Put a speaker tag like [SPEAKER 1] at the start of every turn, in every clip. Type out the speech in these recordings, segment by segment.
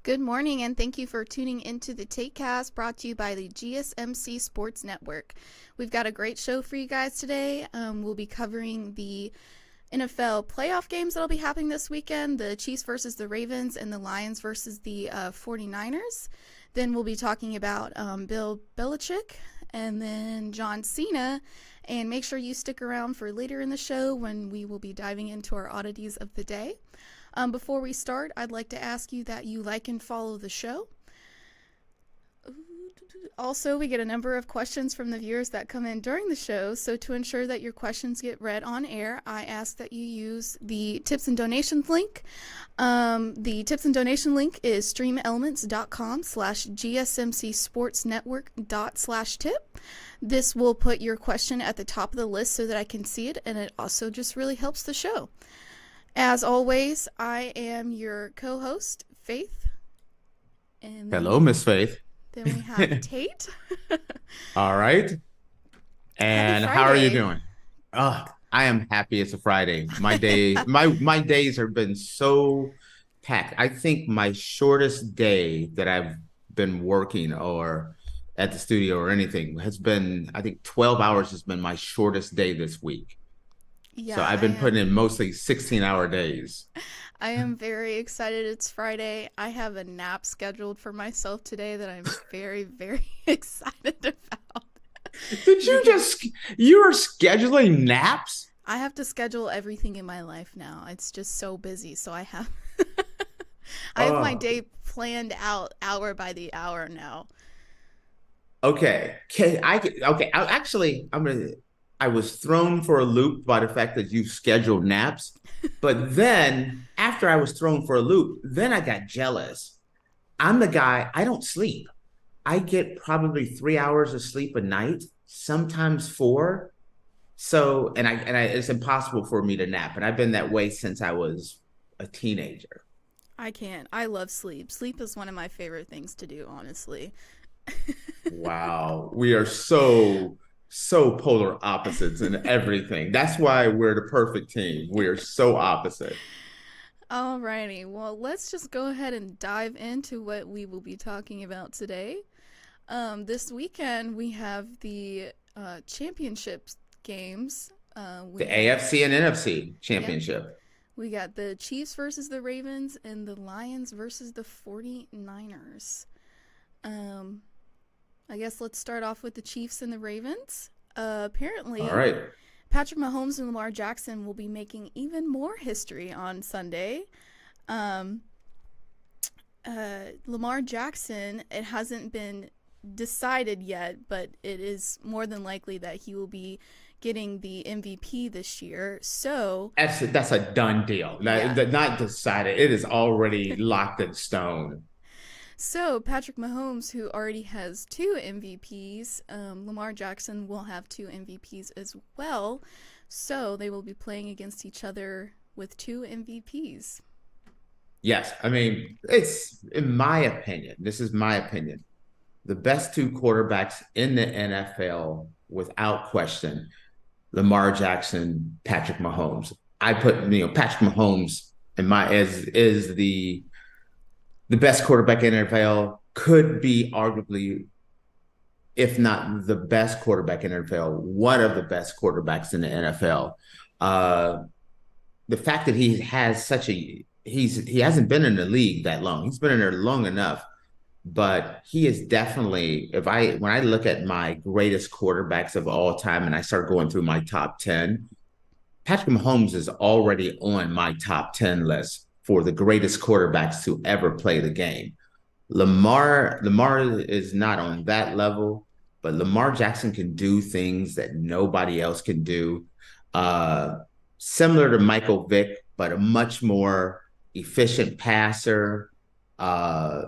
[SPEAKER 1] Good morning, and thank you for tuning into the Tatecast brought to you by the GSMC Sports Network. We've got a great show for you guys today. We'll be covering the NFL playoff games that'll be happening this weekend, the Chiefs versus the Ravens and the Lions versus the 49ers. Then we'll be talking about Bill Belichick and then John Cena. And make sure you stick around for later in the show when we will be diving into our oddities of the day. Before we start, I'd like to ask you that you like and follow the show. Also, we get a number of questions from the viewers that come in during the show, so to ensure that your questions get read on air, I ask that you use the tips and donations link. The tips and donation link is streamelements.com/gsmcsportsnetwork./tip. This will put your question at the top of the list so that I can see it, and it also just really helps the show. As always, I am your co-host, Faith. And
[SPEAKER 2] Hello, Miss Faith.
[SPEAKER 1] Then we have Tate.
[SPEAKER 2] All right. And
[SPEAKER 1] Happy
[SPEAKER 2] how are you
[SPEAKER 1] Friday.
[SPEAKER 2] doing? Oh, I am happy it's a Friday. My day, my days have been so packed. I think my shortest day that I've been working or at the studio or anything has been, I think 12 hours has been my shortest day this week. So
[SPEAKER 1] Yeah,
[SPEAKER 2] I've been putting in mostly 16-hour days.
[SPEAKER 1] I am very excited. It's Friday. I have a nap scheduled for myself today that I'm very, very excited about.
[SPEAKER 2] Did you you're scheduling naps?
[SPEAKER 1] I have to schedule everything in my life now. It's just so busy. So I have I have my
[SPEAKER 2] Oh.
[SPEAKER 1] day planned out hour by the hour now.
[SPEAKER 2] Okay. I was thrown for a loop by the fact that you scheduled naps. But then after I was thrown for a loop, then I got jealous. I'm the guy, I don't sleep. I get probably 3 hours of sleep a night, sometimes four. So, it's impossible for me to nap. And I've been that way since I was a teenager.
[SPEAKER 1] I can't. I love sleep. Sleep is one of my favorite things to do, honestly.
[SPEAKER 2] Wow. We are so polar opposites in everything. That's why we're the perfect team. We are so opposite.
[SPEAKER 1] Alrighty, well, let's just go ahead and dive into what we will be talking about today. This weekend we have the championships games.
[SPEAKER 2] The AFC and NFC
[SPEAKER 1] Yep,
[SPEAKER 2] championship.
[SPEAKER 1] we got the Chiefs versus the Ravens and the Lions versus the 49ers. Um, I guess let's start off with the Chiefs and the Ravens.
[SPEAKER 2] All
[SPEAKER 1] Apparently,
[SPEAKER 2] right.
[SPEAKER 1] Patrick Mahomes and Lamar Jackson will be making even more history on Sunday. Um, Lamar Jackson, it hasn't been decided yet, but it is more than likely that he will be getting the MVP this year. So,
[SPEAKER 2] That's a done deal.
[SPEAKER 1] yeah.
[SPEAKER 2] Not decided. It is already locked in stone.
[SPEAKER 1] So, Patrick Mahomes, who already has two MVPs, Lamar Jackson will have two MVPs as well. So, they will be playing against each other with two MVPs.
[SPEAKER 2] Yes. I mean, it's in my opinion, this is my opinion. The best two quarterbacks in the NFL without question, Lamar Jackson, Patrick Mahomes. I put, Patrick Mahomes in my is the best quarterback in the NFL, could be arguably, if not the best quarterback in the NFL, one of the best quarterbacks in the NFL. Uh, the fact that he hasn't been in the league that long. He's been in there long enough, but he is definitely, when I look at my greatest quarterbacks of all time and I start going through my top 10, Patrick Mahomes is already on my top 10 list for the greatest quarterbacks to ever play the game. Lamar is not on that level, but Lamar Jackson can do things that nobody else can do. Uh, Similar to Michael Vick, but a much more efficient passer. Uh,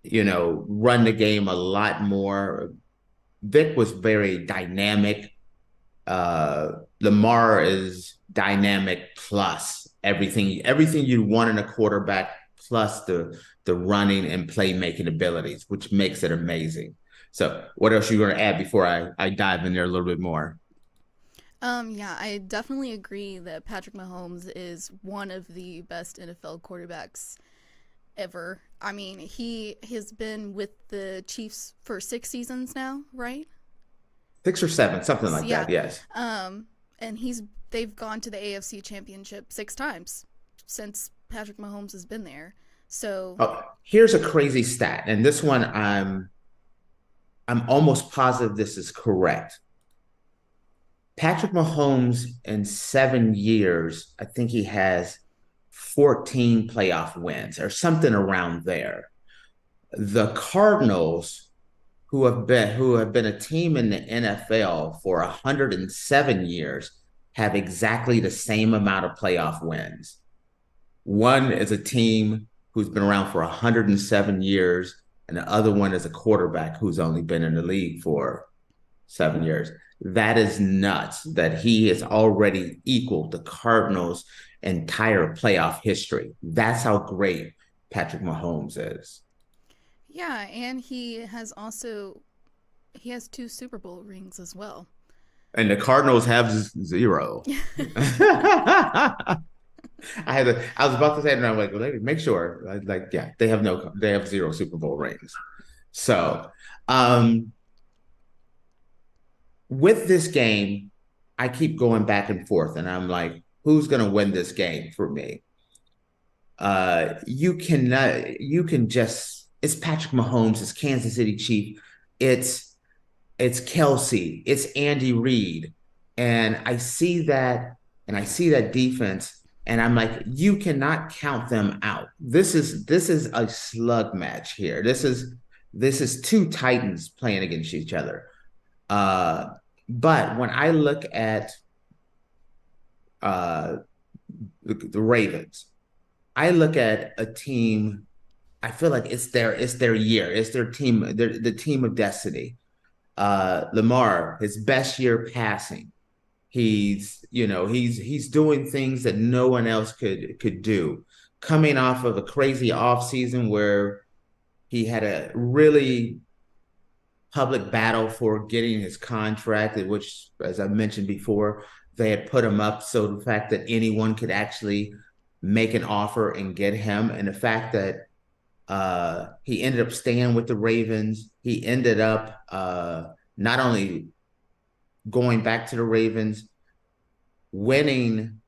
[SPEAKER 2] Run the game a lot more. Vick was very dynamic. Lamar is dynamic plus everything you want in a quarterback plus the running and playmaking abilities, which makes it amazing. So what else are you going to add before I dive in there a little bit more?
[SPEAKER 1] Yeah, I definitely agree that Patrick Mahomes is one of the best NFL quarterbacks ever. I mean, he has been with the Chiefs for 6 seasons now, right?
[SPEAKER 2] 6 or 7, something like
[SPEAKER 1] Yeah.
[SPEAKER 2] that. Yes.
[SPEAKER 1] Um, and they've gone to the AFC Championship 6 times since Patrick Mahomes has been there. So,
[SPEAKER 2] Oh, here's a crazy stat, and this one I'm almost positive this is correct. Patrick Mahomes in 7 years, I think he has 14 playoff wins or something around there. The Cardinals, who have been a team in the NFL for 107 years, have exactly the same amount of playoff wins. One is a team who's been around for 107 years, and the other one is a quarterback who's only been in the league for 7 years. That is nuts that he has already equaled the Cardinals' entire playoff history. That's how great Patrick Mahomes is.
[SPEAKER 1] yeah, and he has 2 Super Bowl rings as well.
[SPEAKER 2] And the Cardinals have zero. I was about to say it, and I'm like, well, make sure. Like, yeah, they have zero Super Bowl rings. So, um, with this game, I keep going back and forth, and I'm like, who's going to win this game for me? You can just, it's Patrick Mahomes, it's Kansas City Chief, it's it's Kelsey, it's Andy Reid, and I see that defense, and I'm like, you cannot count them out. This is a slug match here. This is two Titans playing against each other. Uh, but when I look at uh, the Ravens, I look at a team. I feel like it's their year. It's their team. They're the team of destiny. Lamar, his best year passing. He's doing things that no one else could do. Coming off of a crazy offseason where he had a really public battle for getting his contract, which, as I mentioned before, they had put him up. So the fact that anyone could actually make an offer and get him, and the fact that he ended up staying with the Ravens, he ended up not only going back to the Ravens, winning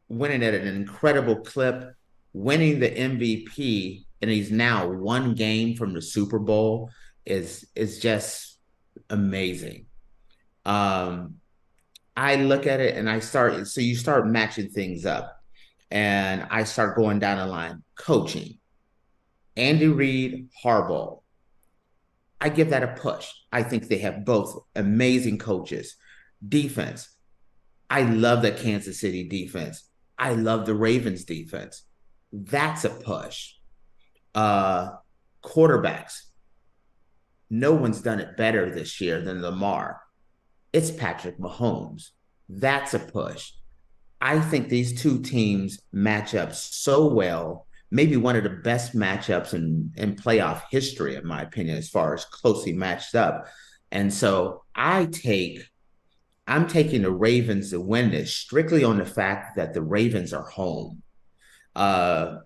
[SPEAKER 2] winning at an incredible clip, winning the MVP, and he's now one game from the Super Bowl is just amazing. Um, I look at it and so you start matching things up, and I start going down the line. Coaching, Andy Reid, Harbaugh. I give that a push. I think they have both amazing coaches. Defense. I love the Kansas City defense. I love the Ravens defense. That's a push. Uh, Quarterbacks. No one's done it better this year than Lamar. It's Patrick Mahomes. That's a push. I think these two teams match up so well. Maybe one of the best matchups in playoff history, in my opinion, as far as closely matched up. And so I'm taking the Ravens to win this strictly on the fact that the Ravens are home. Uh,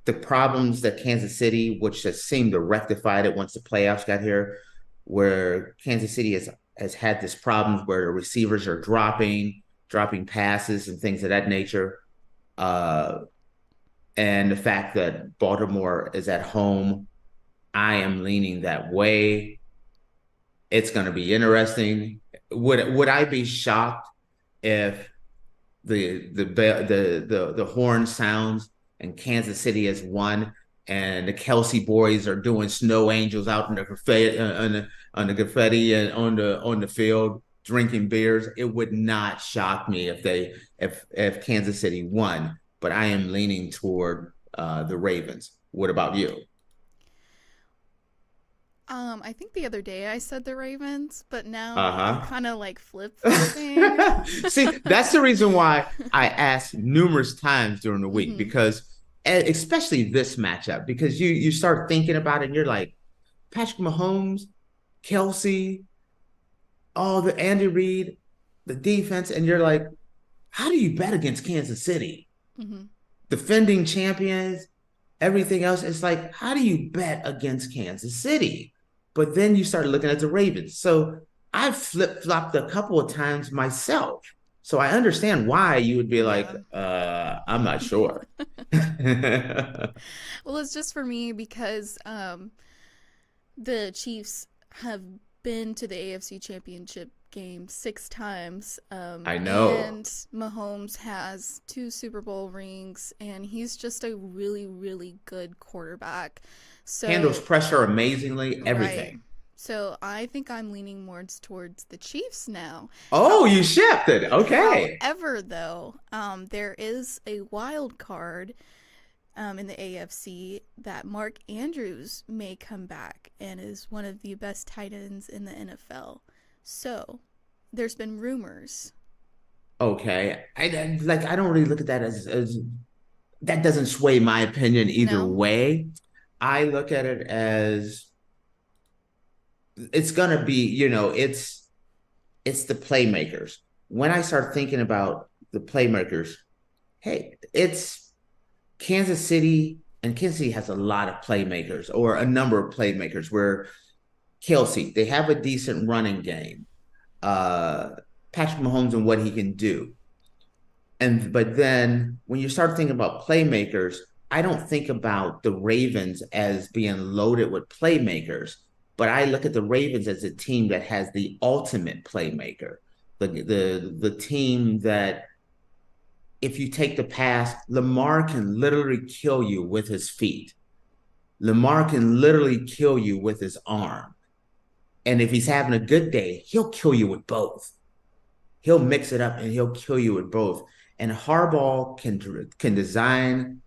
[SPEAKER 2] the problems that Kansas City, which has seemed to rectify it once the playoffs got here, where Kansas City has had this problems where the receivers are dropping passes and things of that nature. Uh, and the fact that Baltimore is at home, I am leaning that way. It's going to be interesting. Would I be shocked if the horn sounds and Kansas City has won and the Kelsey boys are doing snow angels out in the confetti on the confetti and on the field drinking beers? It would not shock me if Kansas City won, but I am leaning toward the Ravens. What about you?
[SPEAKER 1] I think the other day I said the Ravens, but now I'm
[SPEAKER 2] Uh-huh.
[SPEAKER 1] kind of like flip flopping.
[SPEAKER 2] See, that's the reason why I asked numerous times during the week,
[SPEAKER 1] Hmm.
[SPEAKER 2] because especially this matchup, because you start thinking about it and you're like, Patrick Mahomes, Kelsey, all the Andy Reid, the defense, and you're like, how do you bet against Kansas City?
[SPEAKER 1] Hmm.
[SPEAKER 2] Defending champions, Everything else is like, how do you bet against Kansas City? But then you start looking at the Ravens. So I've flip flopped a couple of times myself. So I understand why you would be like,
[SPEAKER 1] Yeah.
[SPEAKER 2] I'm not sure.
[SPEAKER 1] Well, it's just for me because the Chiefs have been to the AFC Championship game 6 times,
[SPEAKER 2] I know.
[SPEAKER 1] and Mahomes has 2 Super Bowl rings, and he's just a really, really good quarterback.
[SPEAKER 2] Handles
[SPEAKER 1] So,
[SPEAKER 2] pressure amazingly,
[SPEAKER 1] right.
[SPEAKER 2] everything.
[SPEAKER 1] So I think I'm leaning more towards the Chiefs now.
[SPEAKER 2] Oh,
[SPEAKER 1] How,
[SPEAKER 2] you shifted. Okay.
[SPEAKER 1] however, though, there is a wild card in the AFC that Mark Andrews may come back and is one of the best tight ends in the NFL. So there's been rumors.
[SPEAKER 2] Okay. I don't really look at that as that doesn't sway my opinion either
[SPEAKER 1] No?
[SPEAKER 2] way. I look at it as it's gonna be, it's the playmakers. When I start thinking about the playmakers, hey, it's Kansas City, and Kansas City has a lot of playmakers or a number of playmakers where Kelsey, they have a decent running game. Uh Patrick Mahomes and what he can do. And but then when you start thinking about playmakers, I don't think about the Ravens as being loaded with playmakers, but I look at the Ravens as a team that has the ultimate playmaker. The team that if you take the pass, Lamar can literally kill you with his feet. Lamar can literally kill you with his arm. And if he's having a good day, he'll kill you with both. He'll mix it up and he'll kill you with both. And Harbaugh can design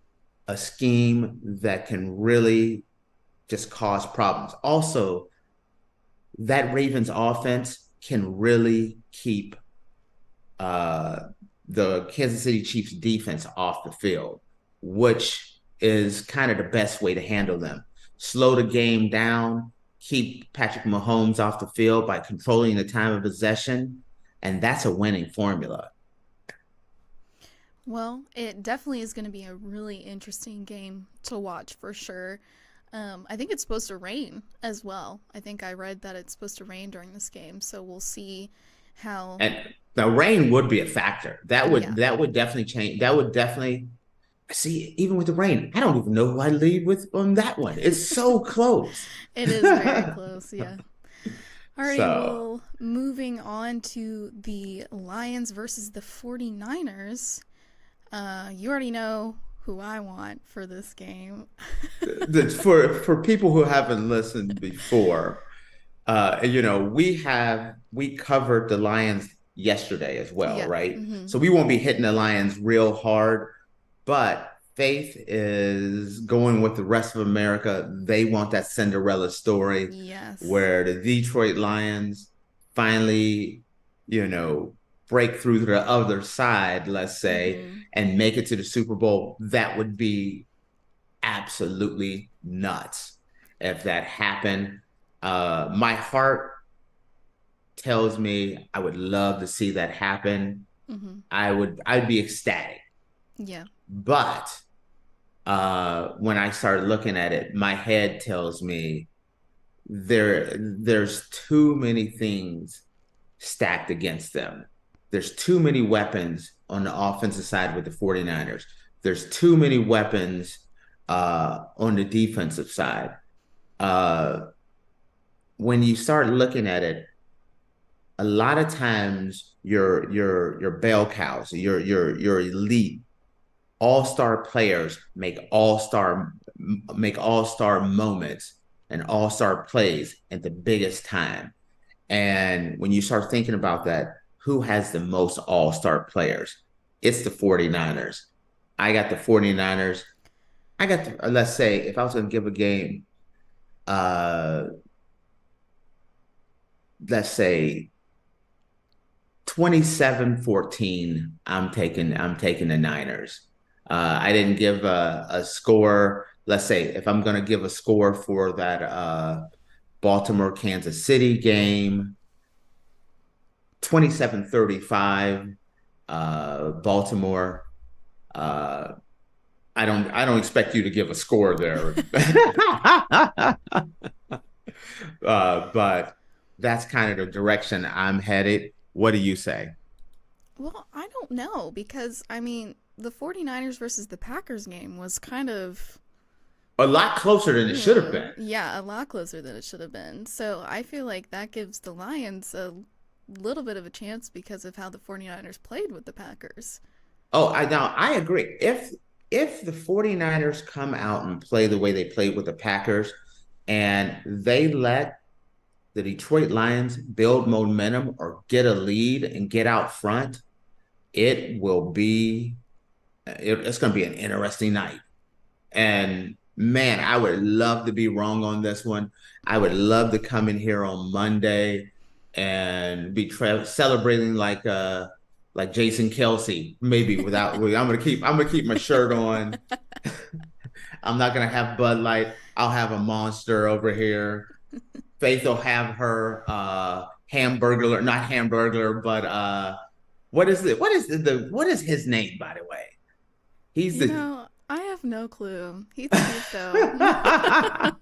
[SPEAKER 2] a scheme that can really just cause problems. Also, that Ravens offense can really keep uh, the Kansas City Chiefs defense off the field, which is kind of the best way to handle them. Slow the game down, keep Patrick Mahomes off the field by controlling the time of possession, and that's a winning formula.
[SPEAKER 1] Well, it definitely is going to be a really interesting game to watch for sure. I think it's supposed to rain as well. I think I read that it's supposed to rain during this game, so we'll see how.
[SPEAKER 2] And the rain would be a factor. That would
[SPEAKER 1] Yeah,
[SPEAKER 2] that would definitely change. That would definitely see, even with the rain, I don't even know who I lead with on that one. It's so close.
[SPEAKER 1] it is very close. Yeah. Alrighty,
[SPEAKER 2] So,
[SPEAKER 1] well, moving on to the Lions versus the 49ers. You already know who I want for this game.
[SPEAKER 2] for people who haven't listened before, we covered the Lions yesterday as well,
[SPEAKER 1] Yeah.
[SPEAKER 2] right?
[SPEAKER 1] Mm-hmm.
[SPEAKER 2] So we won't be hitting the Lions real hard, but Faith is going with the rest of America. They want that Cinderella story
[SPEAKER 1] Yes.
[SPEAKER 2] where the Detroit Lions finally, you know, break through to the other side, let's say,
[SPEAKER 1] Mm-hmm.
[SPEAKER 2] and make it to the Super Bowl. That would be absolutely nuts if that happened. My heart tells me I would love to see that happen.
[SPEAKER 1] Mm-hmm.
[SPEAKER 2] I'd be ecstatic.
[SPEAKER 1] Yeah.
[SPEAKER 2] But when I start looking at it, my head tells me there's too many things stacked against them. There's too many weapons on the offensive side with the 49ers. There's too many weapons on the defensive side. Uh, when you start looking at it, a lot of times your bell cows, your elite all-star players make all-star moments and all-star plays at the biggest time. And when you start thinking about that, who has the most all-star players? It's the 49ers. I got the 49ers. Let's say if I was going to give a game, uh, let's say 27-14. I'm taking the Niners. I didn't give a score. Let's say if I'm going to give a score for that Baltimore Kansas City game, 27-35, Baltimore. Uh, I don't expect you to give a score there. But that's kind of the direction I'm headed. What do you say?
[SPEAKER 1] Well, I don't know because I mean, the 49ers versus the Packers game was kind of
[SPEAKER 2] A lot closer than it should have been.
[SPEAKER 1] yeah, a lot closer than it should have been. So I feel like that gives the Lions a little bit of a chance because of how the 49ers played with the Packers.
[SPEAKER 2] Oh, I agree. If the 49ers come out and play the way they played with the Packers and they let the Detroit Lions build momentum or get a lead and get out front, it will be it's going to be an interesting night. And man, I would love to be wrong on this one. I would love to come in here on Monday and be celebrating like Jason Kelsey, maybe without. I'm gonna keep my shirt on. I'm not gonna have Bud Light. I'll have a Monster over here. Faith will have her hamburger, not hamburger, but what is it? What is his name, by the way? He's
[SPEAKER 1] You
[SPEAKER 2] the
[SPEAKER 1] know, I have no clue. He's cute though. I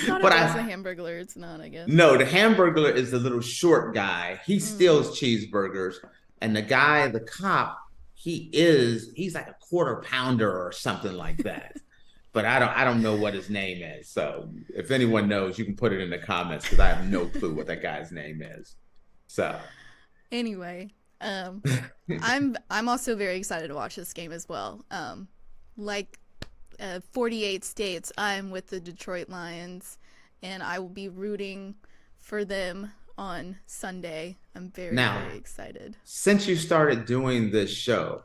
[SPEAKER 1] thought it
[SPEAKER 2] but
[SPEAKER 1] was a hamburglar. It's not, I guess.
[SPEAKER 2] No, the hamburger is the little short guy. He steals cheeseburgers. And the guy, the cop, he's like a quarter pounder or something like that. But I don't know what his name is. So if anyone knows, you can put it in the comments because I have no clue what that guy's name is. So
[SPEAKER 1] Anyway, I'm also very excited to watch this game as well. Like 48 states, I'm with the Detroit Lions, and I will be rooting for them on Sunday. I'm very excited.
[SPEAKER 2] Since you started doing this show,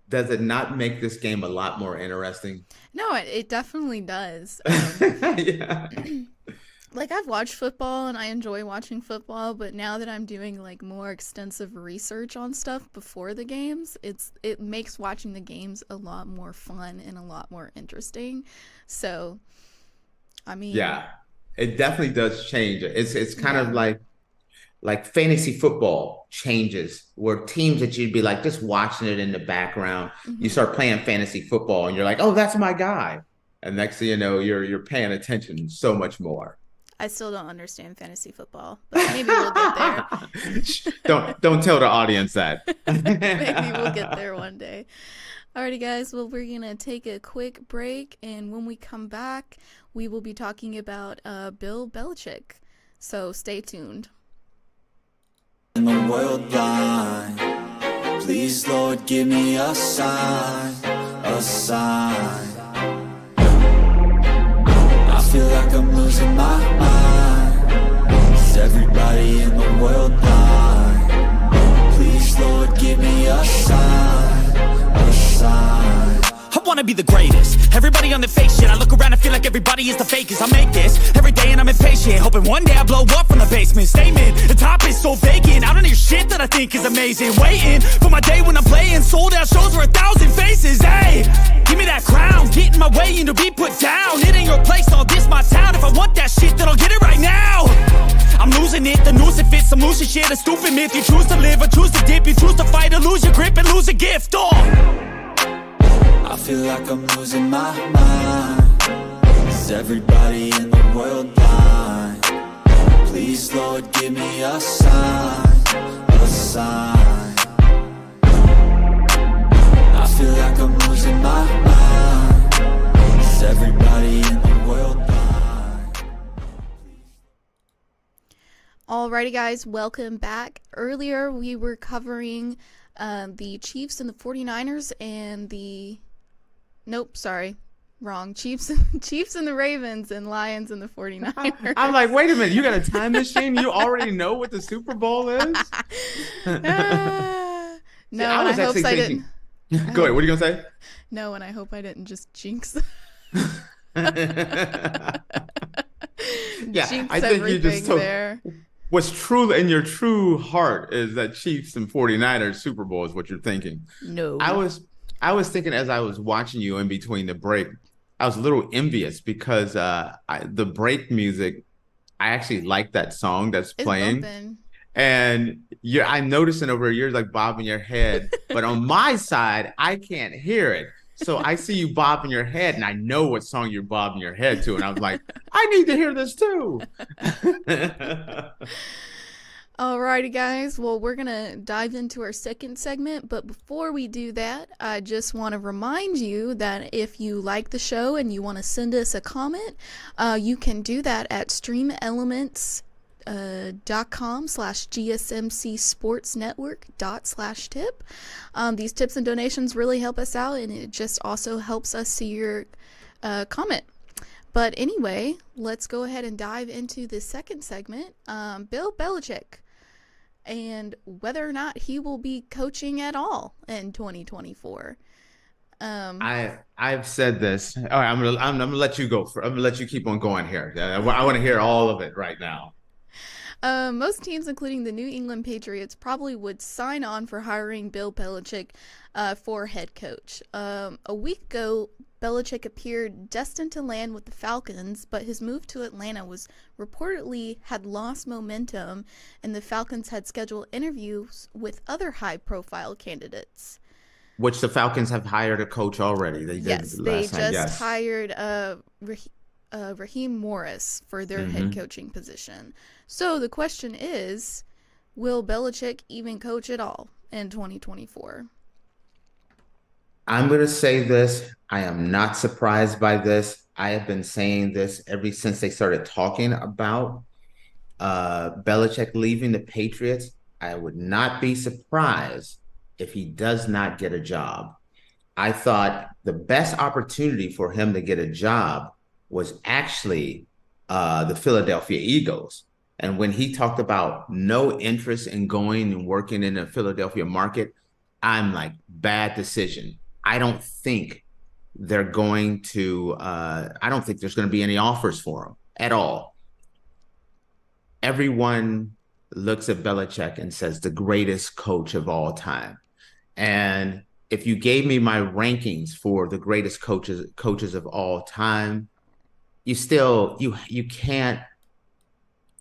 [SPEAKER 2] does it not make this game a lot more interesting?
[SPEAKER 1] No, it definitely does.
[SPEAKER 2] Yeah.
[SPEAKER 1] Like, I've watched football and I enjoy watching football, but now that I'm doing like more extensive research on stuff before the games, it makes watching the games a lot more fun and a lot more interesting. So, I mean,
[SPEAKER 2] Yeah, it definitely does change it. It's kind of like fantasy football changes where teams that you'd be like just watching it in the background, you start playing fantasy football and you're like, oh, that's my guy. And next thing you know, you're paying attention so much more.
[SPEAKER 1] I still don't understand fantasy football, but maybe we'll get there.
[SPEAKER 2] Don't tell the audience that.
[SPEAKER 1] Maybe we'll get there one day. Alrighty, guys. Well, we're going to take a quick break, and when we come back, we will be talking about Bill Belichick. So stay tuned.
[SPEAKER 3] In the world blind, please, Lord, give me a sign, a sign. I feel like I'm losing my mind. Is everybody in the world blind? Please, Lord, give me a sign, a sign. I wanna be the greatest. Everybody on the fake shit. I look around and feel like everybody is the fakest. I make this every day and I'm impatient, hoping one day I blow up from the basement. Statement, the top is so vacant. I don't hear shit that I think is amazing. Waiting for my day when I'm playing sold out shows for 1,000 faces. Hey, give me that crown, get in my way and to be put down. It ain't your place, all this my town. If I want that shit, then I'll get it right now. I'm losing it, the noose it fits. I'm losing shit, a stupid myth. You choose to live or choose to dip. You choose to fight or lose your grip and lose a gift. I feel like I'm losing my mind. Is everybody in the world blind? Please, Lord, give me a sign, a sign. I feel like I'm losing my mind. Is everybody in the world blind?
[SPEAKER 1] Alrighty, guys, welcome back. Earlier, we were covering the Chiefs and the 49ers and the... Nope, sorry. Wrong. Chiefs and the Ravens and Lions and the 49ers.
[SPEAKER 2] I'm like, wait a minute, you got a time machine? You already know what the Super Bowl is?
[SPEAKER 1] No,
[SPEAKER 2] See, I was
[SPEAKER 1] hope
[SPEAKER 2] actually
[SPEAKER 1] I
[SPEAKER 2] thinking...
[SPEAKER 1] didn't.
[SPEAKER 2] Go ahead, what are you going to say?
[SPEAKER 1] No, and I hope I didn't just jinx.
[SPEAKER 2] Yeah,
[SPEAKER 1] Jinx
[SPEAKER 2] I think you just took...
[SPEAKER 1] there.
[SPEAKER 2] What's true in your true heart is that Chiefs and 49ers Super Bowl is what you're thinking.
[SPEAKER 1] No.
[SPEAKER 2] I was thinking as I was watching you in between the break, I was a little envious because the break music, I actually like that song that's playing.
[SPEAKER 1] Bumping.
[SPEAKER 2] And I'm noticing over years like bobbing your head, but on my side, I can't hear it. So I see you bobbing your head, and I know what song you're bobbing your head to. And I was like, I need to hear this too.
[SPEAKER 1] Alrighty, guys. Well, we're going to dive into our second segment. But before we do that, I just want to remind you that if you like the show and you want to send us a comment, you can do that at streamelements.com/gsmcsportsnetwork./tip. These tips and donations really help us out, and it just also helps us see your comment. But anyway, let's go ahead and dive into the second segment. Bill Belichick, and whether or not he will be coaching at all in 2024.
[SPEAKER 2] I've said this. All right, I'm gonna let you go. I'm gonna let you keep on going here. I want to hear all of it right now.
[SPEAKER 1] Most teams, including the New England Patriots, probably would sign on for hiring Bill Belichick for head coach. A week ago, Belichick appeared destined to land with the Falcons, but his move to Atlanta was reportedly had lost momentum, and the Falcons had scheduled interviews with other high-profile candidates.
[SPEAKER 2] Which the Falcons have hired a coach already. They
[SPEAKER 1] just hired Raheem Morris for their head coaching position. So the question is, will Belichick even coach at all in 2024?
[SPEAKER 2] I'm going to say this. I am not surprised by this. I have been saying this ever since they started talking about Belichick leaving the Patriots. I would not be surprised if he does not get a job. I thought the best opportunity for him to get a job was actually the Philadelphia Eagles. And when he talked about no interest in going and working in the Philadelphia market, I'm like, bad decision. I don't think they're going to, I don't think there's going to be any offers for him at all. Everyone looks at Belichick and says the greatest coach of all time. And if you gave me my rankings for the greatest coaches of all time, you can't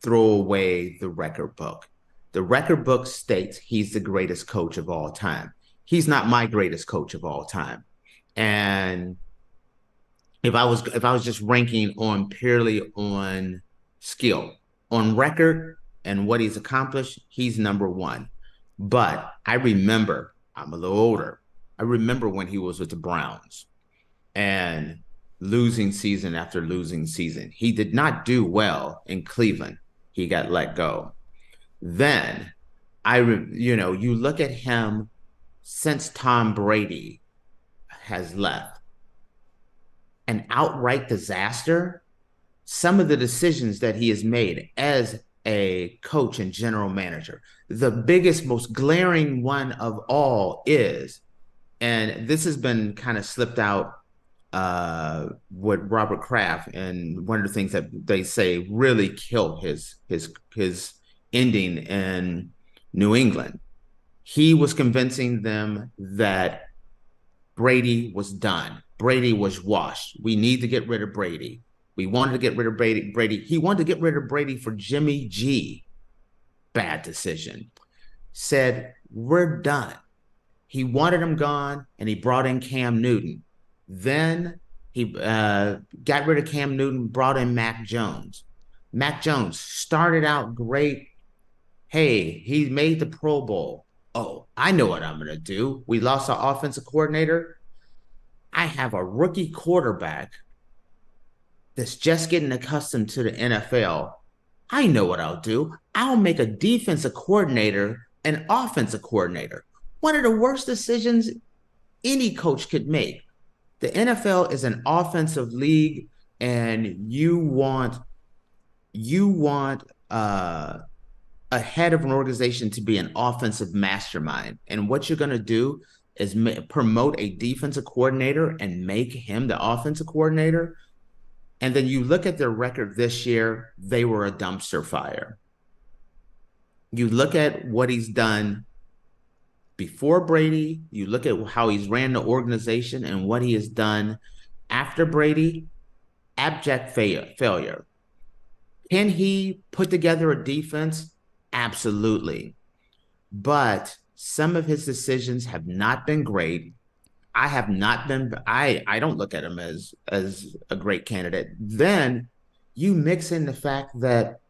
[SPEAKER 2] throw away the record book. The record book states he's the greatest coach of all time. He's not my greatest coach of all time. And if I was just ranking on purely on skill, on record and what he's accomplished, he's number one. But I remember, I'm a little older, I remember when he was with the Browns and losing season after losing season. He did not do well in Cleveland. He got let go. Then you look at him since Tom Brady has left, an outright disaster. Some of the decisions that he has made as a coach and general manager, the biggest, most glaring one of all is, and this has been kind of slipped out with Robert Kraft, and one of the things that they say really killed his ending in New England. He was convincing them that Brady was done. Brady was washed. We need to get rid of Brady. We wanted to get rid of Brady. He wanted to get rid of Brady for Jimmy G. Bad decision. Said, we're done. He wanted him gone, and he brought in Cam Newton. Then he got rid of Cam Newton, brought in Mac Jones. Mac Jones started out great. Hey, he made the Pro Bowl. Oh, I know what I'm going to do. We lost our offensive coordinator. I have a rookie quarterback that's just getting accustomed to the NFL. I know what I'll do. I'll make a defensive coordinator an offensive coordinator. One of the worst decisions any coach could make. The NFL is an offensive league, and you want a head of an organization to be an offensive mastermind. And what you're going to do is promote a defensive coordinator and make him the offensive coordinator. And then you look at their record this year, they were a dumpster fire. You look at what he's done before Brady, you look at how he's ran the organization and what he has done after Brady, abject failure. Can he put together a defense? Absolutely. But some of his decisions have not been great. I have not been. I don't look at him as a great candidate. Then you mix in the fact that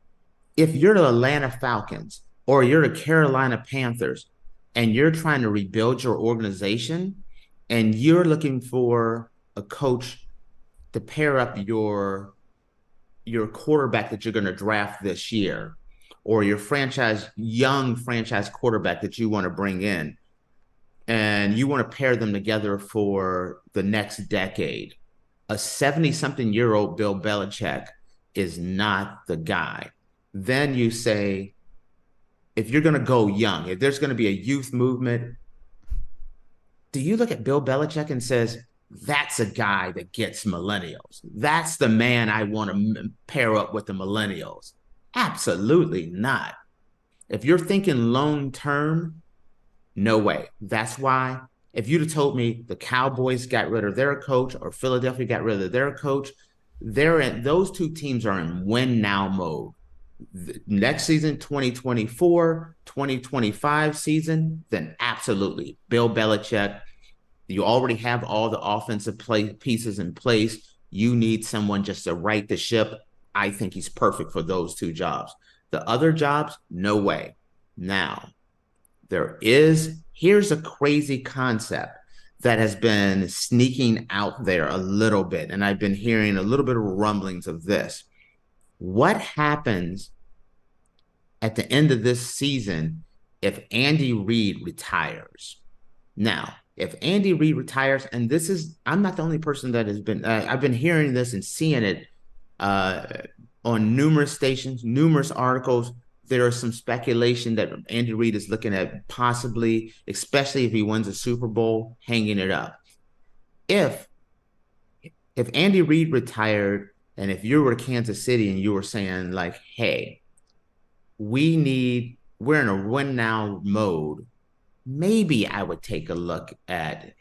[SPEAKER 2] if you're the Atlanta Falcons or you're the Carolina Panthers and you're trying to rebuild your organization and you're looking for a coach to pair up your quarterback that you're going to draft this year or your young franchise quarterback that you want to bring in, and you want to pair them together for the next decade, a 70-something-year-old Bill Belichick is not the guy. Then you say, if you're going to go young, if there's going to be a youth movement, do you look at Bill Belichick and says, that's a guy that gets millennials? That's the man I want to pair up with the millennials. Absolutely not. If you're thinking long term, no way. That's why if you'd have told me the Cowboys got rid of their coach or Philadelphia got rid of their coach, those two teams are in win now mode. Next season, 2024, 2025 season, then absolutely. Bill Belichick, you already have all the offensive pieces in place. You need someone just to right the ship. I think he's perfect for those two jobs. The other jobs, no way. Now, here's a crazy concept that has been sneaking out there a little bit, and I've been hearing a little bit of rumblings of this. What happens at the end of this season if Andy Reid retires? Now, if Andy Reid retires, and I'm not the only person that has been, I've been hearing this and seeing it on numerous stations, numerous articles. There is some speculation that Andy Reid is looking at possibly, especially if he wins a Super Bowl, hanging it up. If Andy Reid retired, and if you were Kansas City and you were saying like, hey, we're in a win now mode, maybe I would take a look at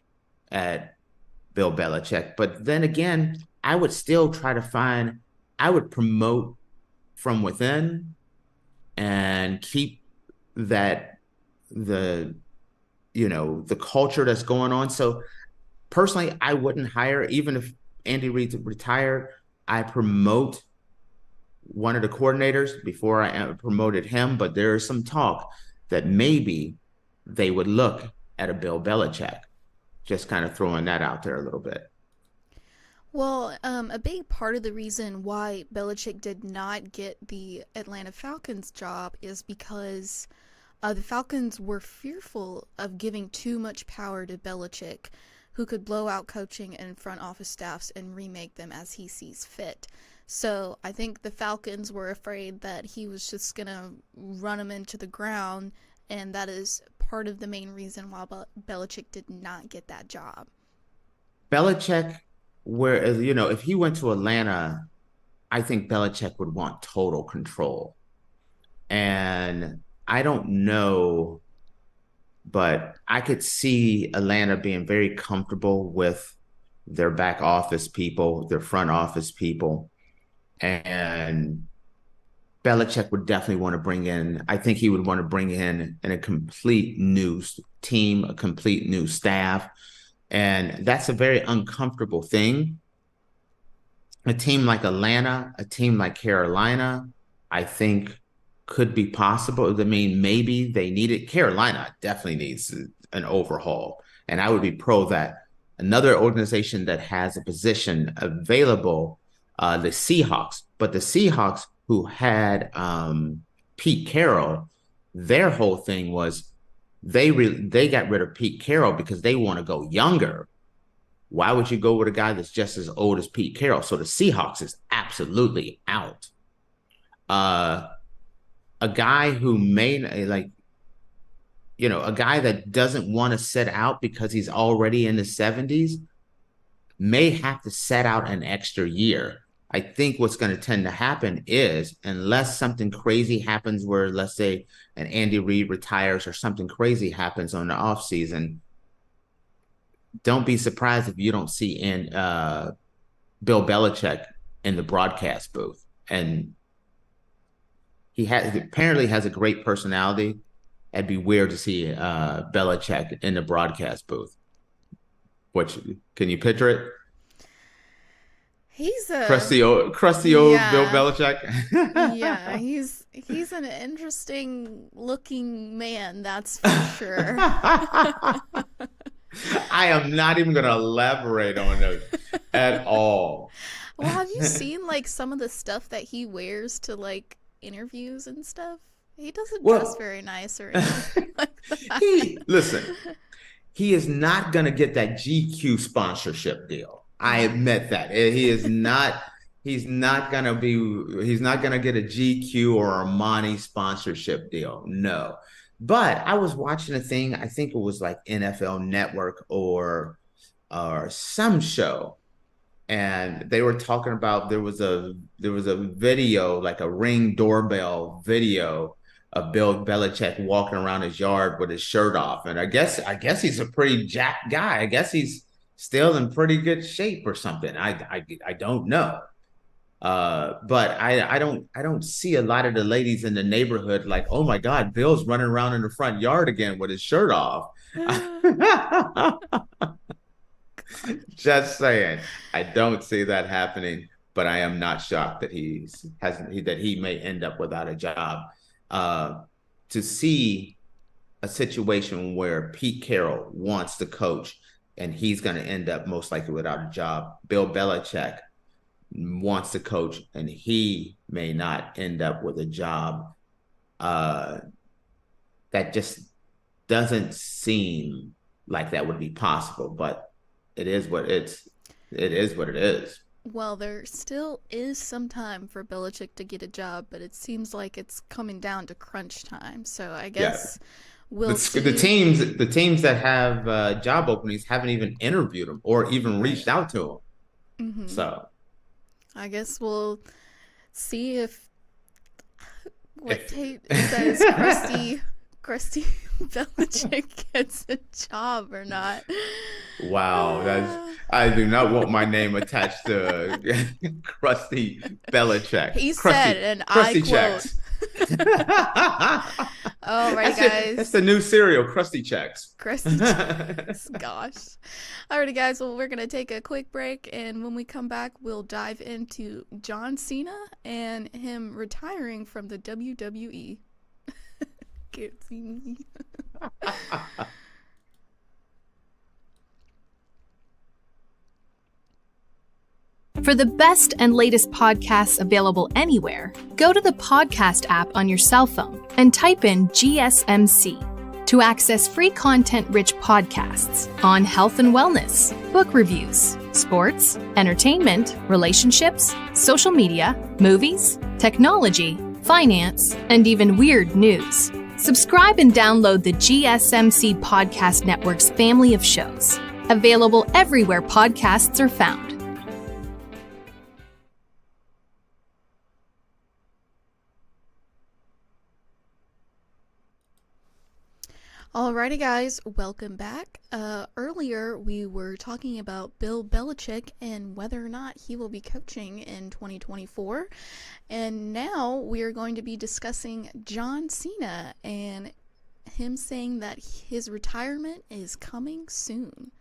[SPEAKER 2] Bill Belichick. But then again, I would still I would promote from within and keep the culture that's going on. So personally, I wouldn't hire, even if Andy Reid retired, I promote one of the coordinators before I promoted him. But there is some talk that maybe they would look at a Bill Belichick. Just kind of throwing that out there a little bit.
[SPEAKER 1] Well, a big part of the reason why Belichick did not get the Atlanta Falcons job is because the Falcons were fearful of giving too much power to Belichick, who could blow out coaching and front office staffs and remake them as he sees fit. So I think the Falcons were afraid that he was just going to run them into the ground, and that is part of the main reason why Belichick did not get that job.
[SPEAKER 2] Belichick, if he went to Atlanta, I think Belichick would want total control. And I don't know, but I could see Atlanta being very comfortable with their back office people, their front office people. And Belichick would definitely want to bring in, I think he would want to bring in a complete new team, a complete new staff. And that's a very uncomfortable thing. A team like Atlanta, a team like Carolina, I think could be possible. I mean, maybe they need it. Carolina definitely needs an overhaul. And I would be pro that. Another organization that has a position available, the Seahawks. But the Seahawks, who had Pete Carroll, their whole thing was they got rid of Pete Carroll because they want to go younger. Why would you go with a guy that's just as old as Pete Carroll? So the Seahawks is absolutely out. A guy who a guy that doesn't want to sit out because he's already in the 70s may have to set out an extra year. I think what's going to tend to happen is, unless something crazy happens where, let's say, an Andy Reid retires or something crazy happens on the offseason, don't be surprised if you don't see Bill Belichick in the broadcast booth. And he apparently has a great personality. It'd be weird to see Belichick in the broadcast booth. Can you picture it?
[SPEAKER 1] He's a
[SPEAKER 2] Crusty old Bill
[SPEAKER 1] yeah.
[SPEAKER 2] Belichick.
[SPEAKER 1] Yeah, he's an interesting looking man, that's for sure.
[SPEAKER 2] I am not even going to elaborate on it at all.
[SPEAKER 1] Well, have you seen like some of the stuff that he wears to like interviews and stuff? He doesn't dress
[SPEAKER 2] Well,
[SPEAKER 1] very nice or anything like that.
[SPEAKER 2] listen, he is not going to get that GQ sponsorship deal. I
[SPEAKER 1] No.
[SPEAKER 2] admit that. He is not. He's not going to be. He's not going to get a GQ or Armani sponsorship deal. No. But I was watching a thing. I think it was like NFL Network or some show, and they were talking about there was a video, like a Ring doorbell video of Bill Belichick walking around his yard with his shirt off. And I guess he's a pretty jacked guy. I guess he's still in pretty good shape or something. I don't know. But I don't see a lot of the ladies in the neighborhood like, oh my God, Bill's running around in the front yard again with his shirt off. Just saying, I don't see that happening, but I am not shocked that he may end up without a job. To see a situation where Pete Carroll wants to coach and he's going to end up most likely without a job. Bill Belichick wants to coach and he may not end up with a job. That just doesn't seem like that would be possible, but it is what it is.
[SPEAKER 1] Well, there still is some time for Belichick to get a job, but it seems like it's coming down to crunch time. So I guess we'll see.
[SPEAKER 2] The teams that have job openings haven't even interviewed him or even reached out to him.
[SPEAKER 1] Mm-hmm.
[SPEAKER 2] So
[SPEAKER 1] I guess we'll see if Tate says crusty Belichick gets a job or not.
[SPEAKER 2] Wow, I do not want my name attached to Crusty Belichick.
[SPEAKER 1] He
[SPEAKER 2] Crusty,
[SPEAKER 1] said, and
[SPEAKER 2] Crusty
[SPEAKER 1] I quote.
[SPEAKER 2] checks.
[SPEAKER 1] All right, guys.
[SPEAKER 2] That's the new cereal, Crusty Checks.
[SPEAKER 1] Crusty checks. Gosh. Alrighty, guys. Well, we're gonna take a quick break, and when we come back, we'll dive into John Cena and him retiring from the WWE. Can't see me.
[SPEAKER 4] For the best and latest podcasts available anywhere, go to the podcast app on your cell phone and type in GSMC to access free content-rich podcasts on health and wellness, book reviews, sports, entertainment, relationships, social media, movies, technology, finance, and even weird news. Subscribe and download the GSMC Podcast Network's family of shows, available everywhere podcasts are found.
[SPEAKER 1] Alrighty, guys, welcome back. Earlier, we were talking about Bill Belichick and whether or not he will be coaching in 2024. And now we are going to be discussing John Cena and him saying that his retirement is coming soon.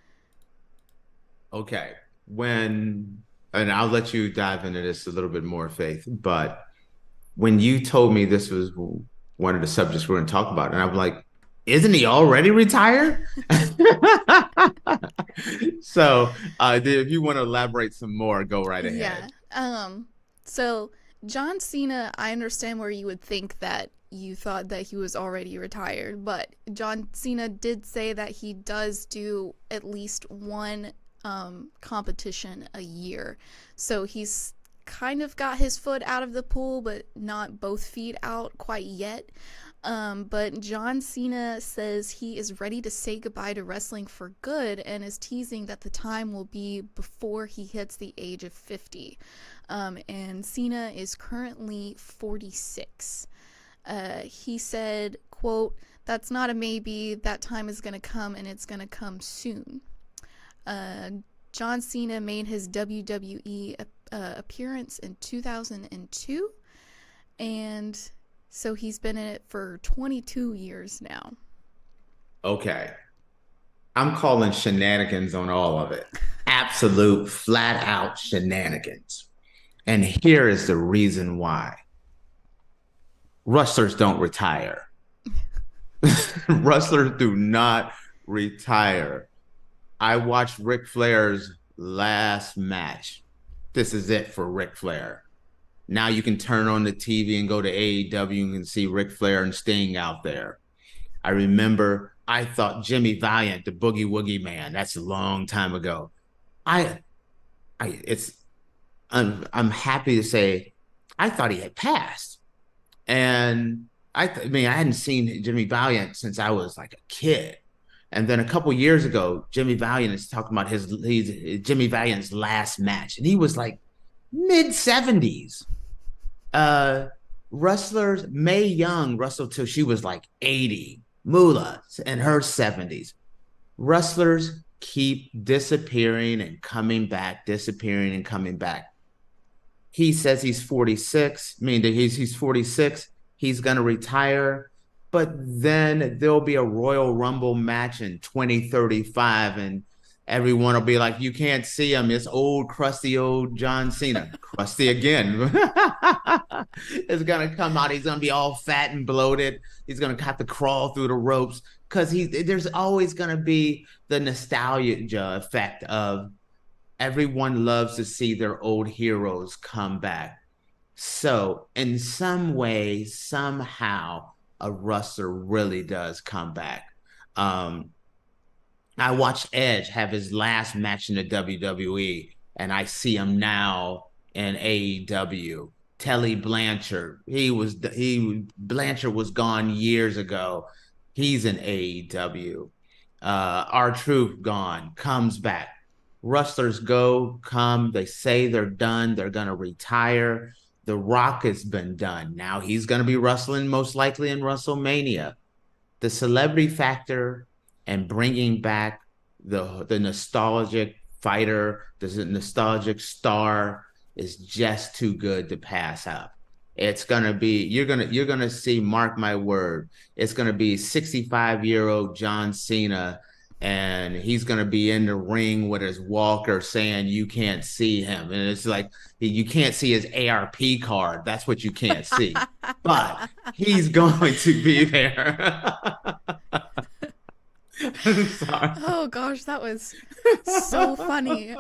[SPEAKER 2] Okay. And I'll let you dive into this a little bit more, Faith, but when you told me this was one of the subjects we're going to talk about, and I'm like, isn't he already retired? So if you want to elaborate some more, go right ahead.
[SPEAKER 1] Yeah. So John Cena, I understand where you would think that you thought that he was already retired, but John Cena did say that he does do at least one competition a year. So he's kind of got his foot out of the pool, but not both feet out quite yet. But John Cena says he is ready to say goodbye to wrestling for good and is teasing that the time will be before he hits the age of 50. And Cena is currently 46. He said, quote, "That's not a maybe. That time is going to come and it's going to come soon." John Cena made his WWE appearance in 2002, and so he's been in it for 22 years now.
[SPEAKER 2] Okay. I'm calling shenanigans on all of it. Absolute flat out shenanigans. And here is the reason why. Wrestlers don't retire. Wrestlers do not retire. I watched Ric Flair's last match. This is it for Ric Flair. Now you can turn on the TV and go to AEW and see Ric Flair and Sting out there. I remember I thought Jimmy Valiant, the Boogie Woogie Man, that's a long time ago. I it's I'm happy to say I thought he had passed. And I mean, I hadn't seen Jimmy Valiant since I was like a kid. And then a couple years ago, Jimmy Valiant is talking about Jimmy Valiant's last match, and he was like mid-70s. Wrestlers, Mae Young wrestled till she was like 80. Moolah in her 70s. Wrestlers keep disappearing and coming back, disappearing and coming back. He says he's 46. I mean, he's 46. He's going to retire. But then there'll be a Royal Rumble match in 2035, and everyone will be like, you can't see him. It's old, crusty old John Cena. Crusty again. It's going to come out. He's going to be all fat and bloated. He's going to have to crawl through the ropes because there's always going to be the nostalgia effect of everyone loves to see their old heroes come back. So in some way, somehow, a wrestler really does come back. I watched Edge have his last match in the WWE, and I see him now in AEW. Tully Blanchard, Blanchard was gone years ago. He's in AEW. R-Truth gone, comes back. Wrestlers come, they say they're done, they're gonna retire. The Rock has been done. Now he's going to be wrestling most likely in WrestleMania. The celebrity factor and bringing back the nostalgic fighter, the nostalgic star is just too good to pass up. It's going to be, you're going to see, mark my word, it's going to be 65-year-old John Cena, and he's going to be in the ring with his walker saying you can't see him. And it's like, you can't see his ARP card. That's what you can't see. But he's going to be there.
[SPEAKER 1] Sorry. Oh, gosh, that was so funny.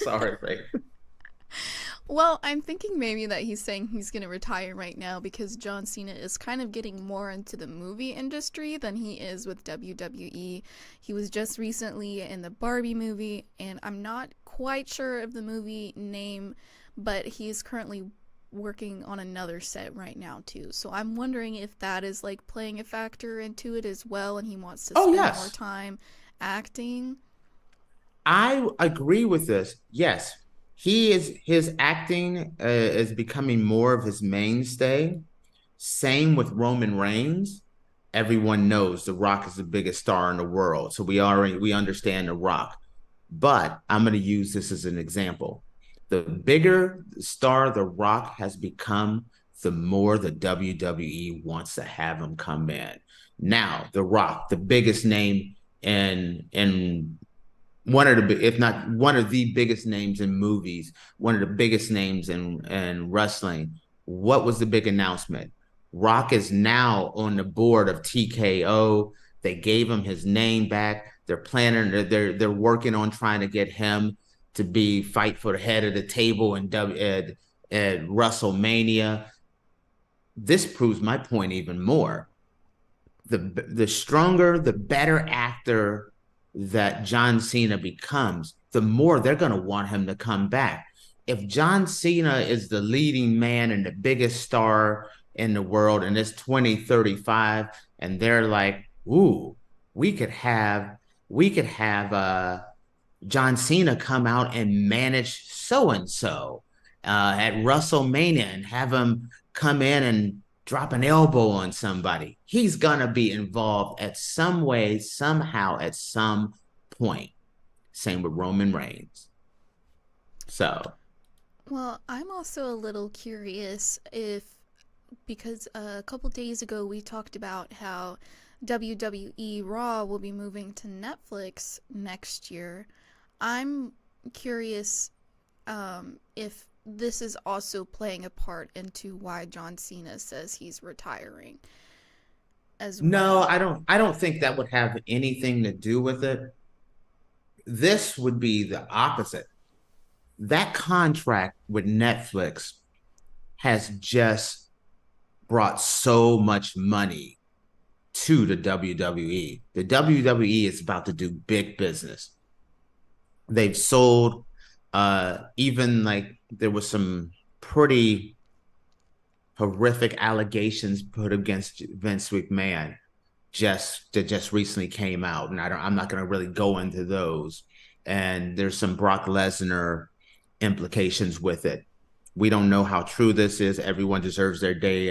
[SPEAKER 2] Sorry, Faith.
[SPEAKER 1] Well, I'm thinking maybe that he's saying he's going to retire right now because John Cena is kind of getting more into the movie industry than he is with WWE. He was just recently in the Barbie movie, and I'm not quite sure of the movie name, but he's currently working on another set right now too. So I'm wondering if that is like playing a factor into it as well, and he wants to spend more time acting.
[SPEAKER 2] I agree with this. Yes. His acting is becoming more of his mainstay. Same with Roman Reigns. Everyone knows The Rock is the biggest star in the world, so we understand The Rock. But I'm going to use this as an example. The bigger star The Rock has become, the more the WWE wants to have him come in. Now, The Rock, the biggest name in one of the, if not one of the biggest names in movies, one of the biggest names in wrestling. What was the big announcement? Rock is now on the board of TKO. They gave him his name back. They're planning, they're working on trying to get him to fight for the head of the table at WrestleMania. This proves my point even more. The stronger, the better actor that John Cena becomes, the more they're going to want him to come back. If John Cena is the leading man and the biggest star in the world and it's 2035 and they're like, ooh, we could have John Cena come out and manage so-and-so at WrestleMania and have him come in and drop an elbow on somebody. He's going to be involved at some way, somehow, at some point. Same with Roman Reigns. So.
[SPEAKER 1] Well, I'm also a little curious if because a couple days ago we talked about how WWE Raw will be moving to Netflix next year. I'm curious if this is also playing a part into why John Cena says he's retiring as well.
[SPEAKER 2] No, I don't think that would have anything to do with it. This would be the opposite. That contract with Netflix has just brought so much money to the WWE. The WWE is about to do big business. They've sold, even like there was some pretty horrific allegations put against Vince McMahon that just recently came out, and I'm not going to really go into those. And there's some Brock Lesnar implications with it. We don't know how true this is. Everyone deserves their day,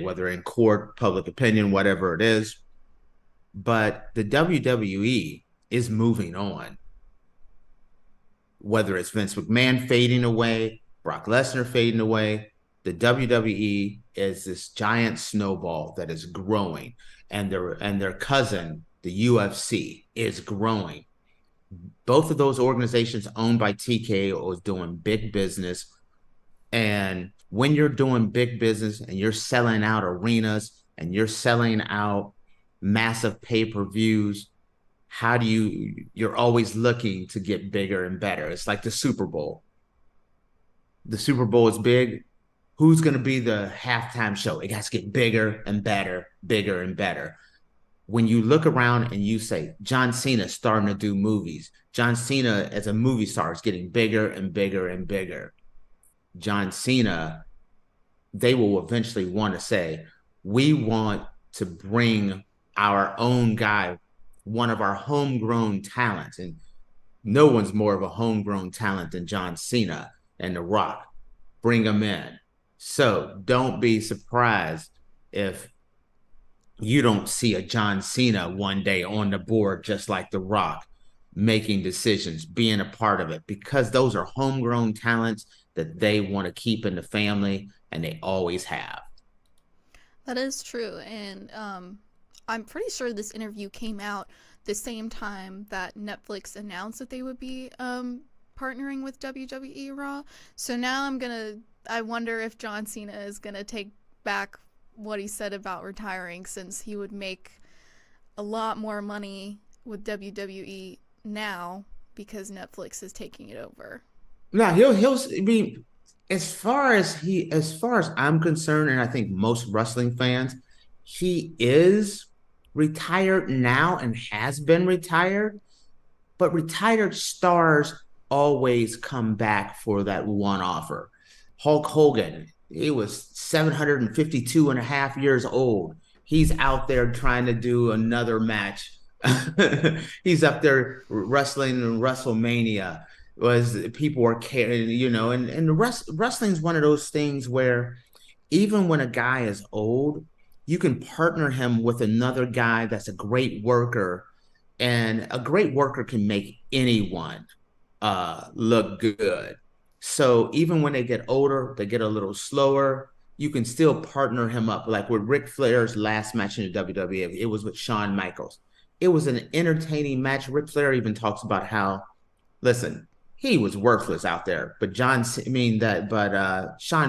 [SPEAKER 2] whether in court, public opinion, whatever it is. But the WWE is moving on. Whether it's Vince McMahon fading away, Brock Lesnar fading away, the WWE is this giant snowball that is growing, and their cousin, the UFC, is growing. Both of those organizations owned by TKO is doing big business. And when you're doing big business and you're selling out arenas and you're selling out massive pay-per-views, you're always looking to get bigger and better. It's like the Super Bowl. The Super Bowl is big. Who's going to be the halftime show? It has to get bigger and better, bigger and better. When you look around and you say, John Cena starting to do movies, John Cena as a movie star is getting bigger and bigger and bigger. John Cena, they will eventually want to say, we want to bring our own guy, one of our homegrown talents. And no one's more of a homegrown talent than John Cena and The Rock. Bring him in. So don't be surprised if you don't see a John Cena one day on the board, just like The Rock, making decisions, being a part of it, because those are homegrown talents that they want to keep in the family, and they always have.
[SPEAKER 1] That is true. And I'm pretty sure this interview came out the same time that Netflix announced that they would be partnering with WWE Raw. So now I wonder if John Cena is going to take back what he said about retiring, since he would make a lot more money with WWE now because Netflix is taking it over.
[SPEAKER 2] Now I mean, as far as I'm concerned, and I think most wrestling fans, he is retired now and has been retired, but retired stars always come back for that one offer. Hulk Hogan, he was 752 and a half years old. He's out there trying to do another match. He's up there wrestling in WrestleMania. People were caring, and wrestling's one of those things where even when a guy is old, you can partner him with another guy that's a great worker, and a great worker can make anyone look good. So even when they get older, they get a little slower, you can still partner him up. Like with Ric Flair's last match in the WWE, it was with Shawn Michaels. It was an entertaining match. Ric Flair even talks about how, listen, he was worthless out there, but Shawn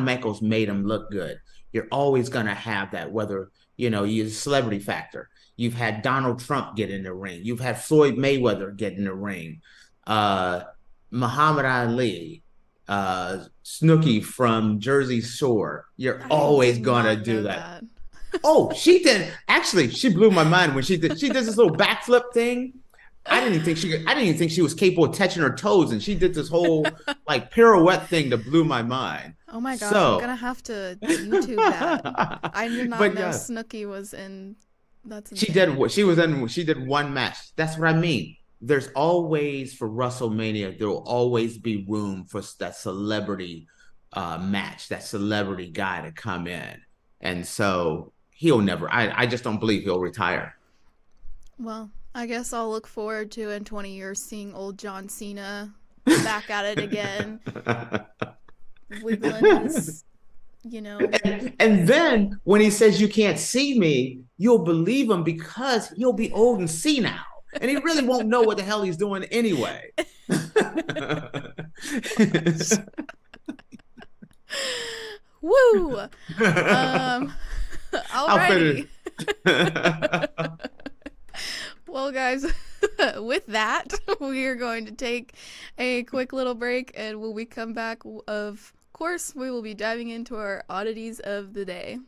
[SPEAKER 2] Michaels made him look good. You're always going to have that, whether, you celebrity factor. You've had Donald Trump get in the ring. You've had Floyd Mayweather get in the ring. Muhammad Ali, Snooki from Jersey Shore. You're always gonna do that. Oh, she did. Actually, she blew my mind when she did this little backflip thing. I didn't even think she was capable of touching her toes, and she did this whole like pirouette thing that blew my mind.
[SPEAKER 1] Oh my gosh, I'm gonna have to YouTube that. I did not know Snooki was in. That's insane.
[SPEAKER 2] She did one match. That's what I mean. There's always, for WrestleMania, there will always be room for that celebrity match, that celebrity guy to come in. And so he'll never, I just don't believe he'll retire.
[SPEAKER 1] Well, I guess I'll look forward to in 20 years seeing old John Cena back at it again, wiggling you know.
[SPEAKER 2] And then when he says you can't see me, you'll believe him because he'll be old and senile. And he really won't know what the hell he's doing anyway.
[SPEAKER 1] Woo! Alrighty. Well, guys, with that, we are going to take a quick little break, and when we come back, of course, we will be diving into our oddities of the day.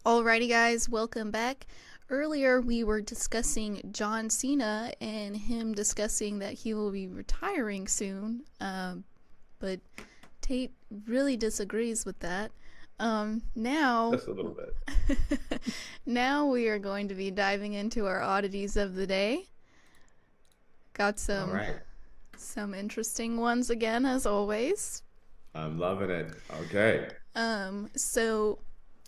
[SPEAKER 1] Alrighty, guys, welcome back. Earlier, we were discussing John Cena and him discussing that he will be retiring soon, but Tate really disagrees with that. Now,
[SPEAKER 2] just a little bit.
[SPEAKER 1] Now we are going to be diving into our oddities of the day. Got some interesting ones again, as always.
[SPEAKER 2] I'm loving it. Okay.
[SPEAKER 1] So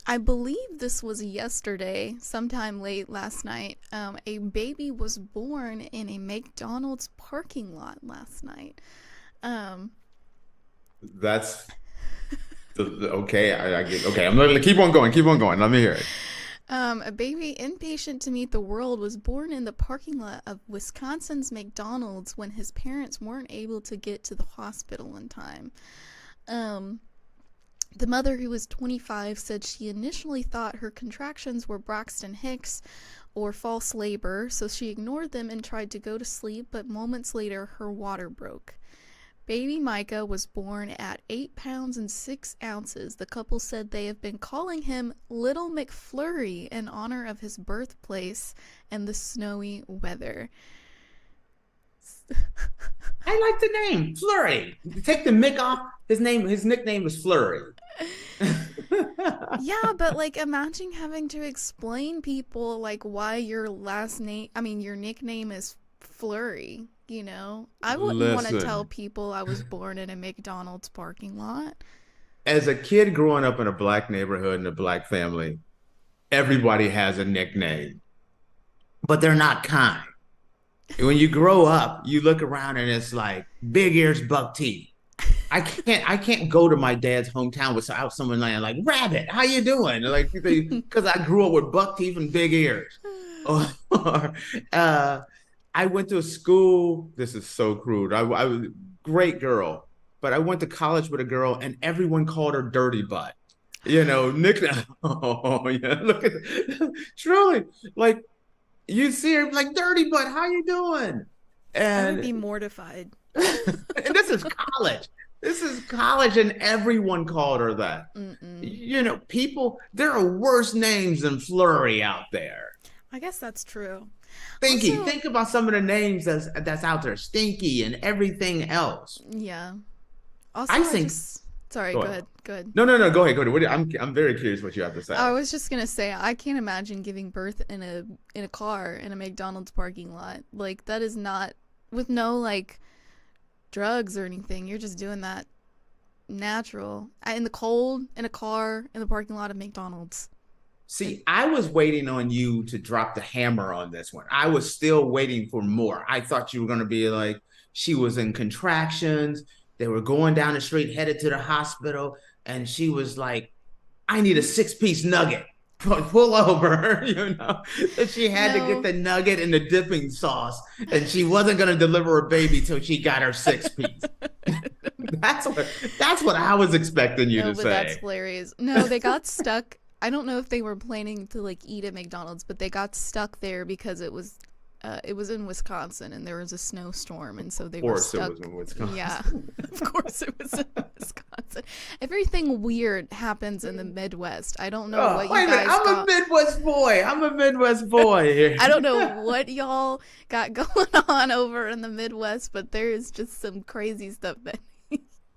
[SPEAKER 1] I believe this was yesterday, sometime late last night. A baby was born in a McDonald's parking lot last night.
[SPEAKER 2] That's okay. I get okay. I'm gonna keep on going. Let me hear it.
[SPEAKER 1] A baby impatient to meet the world was born in the parking lot of Wisconsin's McDonald's when his parents weren't able to get to the hospital in time. The mother, who was 25, said she initially thought her contractions were Braxton Hicks or false labor, so she ignored them and tried to go to sleep, but moments later her water broke. Baby Micah was born at 8 pounds and 6 ounces. The couple said they have been calling him Little McFlurry in honor of his birthplace and the snowy weather.
[SPEAKER 2] I like the name Flurry. Take the Mick off. His nickname was Flurry.
[SPEAKER 1] Yeah, but like imagine having to explain people like why your nickname is Flurry, you know? I wouldn't want to tell people I was born in a McDonald's parking lot.
[SPEAKER 2] As a kid growing up in a black neighborhood and a black family, everybody has a nickname, but they're not kind. When you grow up, you look around and it's like Big Ears Buck Teeth. I can't go to my dad's hometown without someone like Rabbit, how you doing? Like, because I grew up with buck teeth and big ears. Or I went to a school. This is so crude. I was a great girl, but I went to college with a girl, and everyone called her Dirty Butt. You know, nickname. Oh yeah, look at truly like you see her like Dirty Butt. How you doing? And
[SPEAKER 1] I would be mortified.
[SPEAKER 2] And this is college. This is college, and everyone called her that. You know, there are worse names than Flurry out there.
[SPEAKER 1] I guess that's true.
[SPEAKER 2] Stinky. Also, think about some of the names that's out there. Stinky and everything else.
[SPEAKER 1] Yeah. Also, sorry, go ahead.
[SPEAKER 2] No, go ahead. I'm very curious what you have to say.
[SPEAKER 1] I was just gonna say, I can't imagine giving birth in a car in a McDonald's parking lot. Like, that is not, with no like drugs or anything. You're just doing that natural in the cold, in a car, in the parking lot of McDonald's.
[SPEAKER 2] See, I was waiting on you to drop the hammer on this one. I was still waiting for more. I thought you were going to be like, she was in contractions. They were going down the street, headed to the hospital. and she was like, I need a 6-piece nugget. Pull over, you know. And she had to get the nugget and the dipping sauce, and she wasn't going to deliver her baby till she got her 6-piece. That's what I was expecting you to say.
[SPEAKER 1] That's hilarious. No, they got stuck. I don't know if they were planning to like eat at McDonald's, but they got stuck there because it was in Wisconsin and there was a snowstorm, and so they were stuck. Of course it was in Wisconsin. Yeah, of course it was in Wisconsin. Everything weird happens in the Midwest. I don't know what you guys got.
[SPEAKER 2] I'm a Midwest boy here.
[SPEAKER 1] I don't know what y'all got going on over in the Midwest, but there is just some crazy stuff that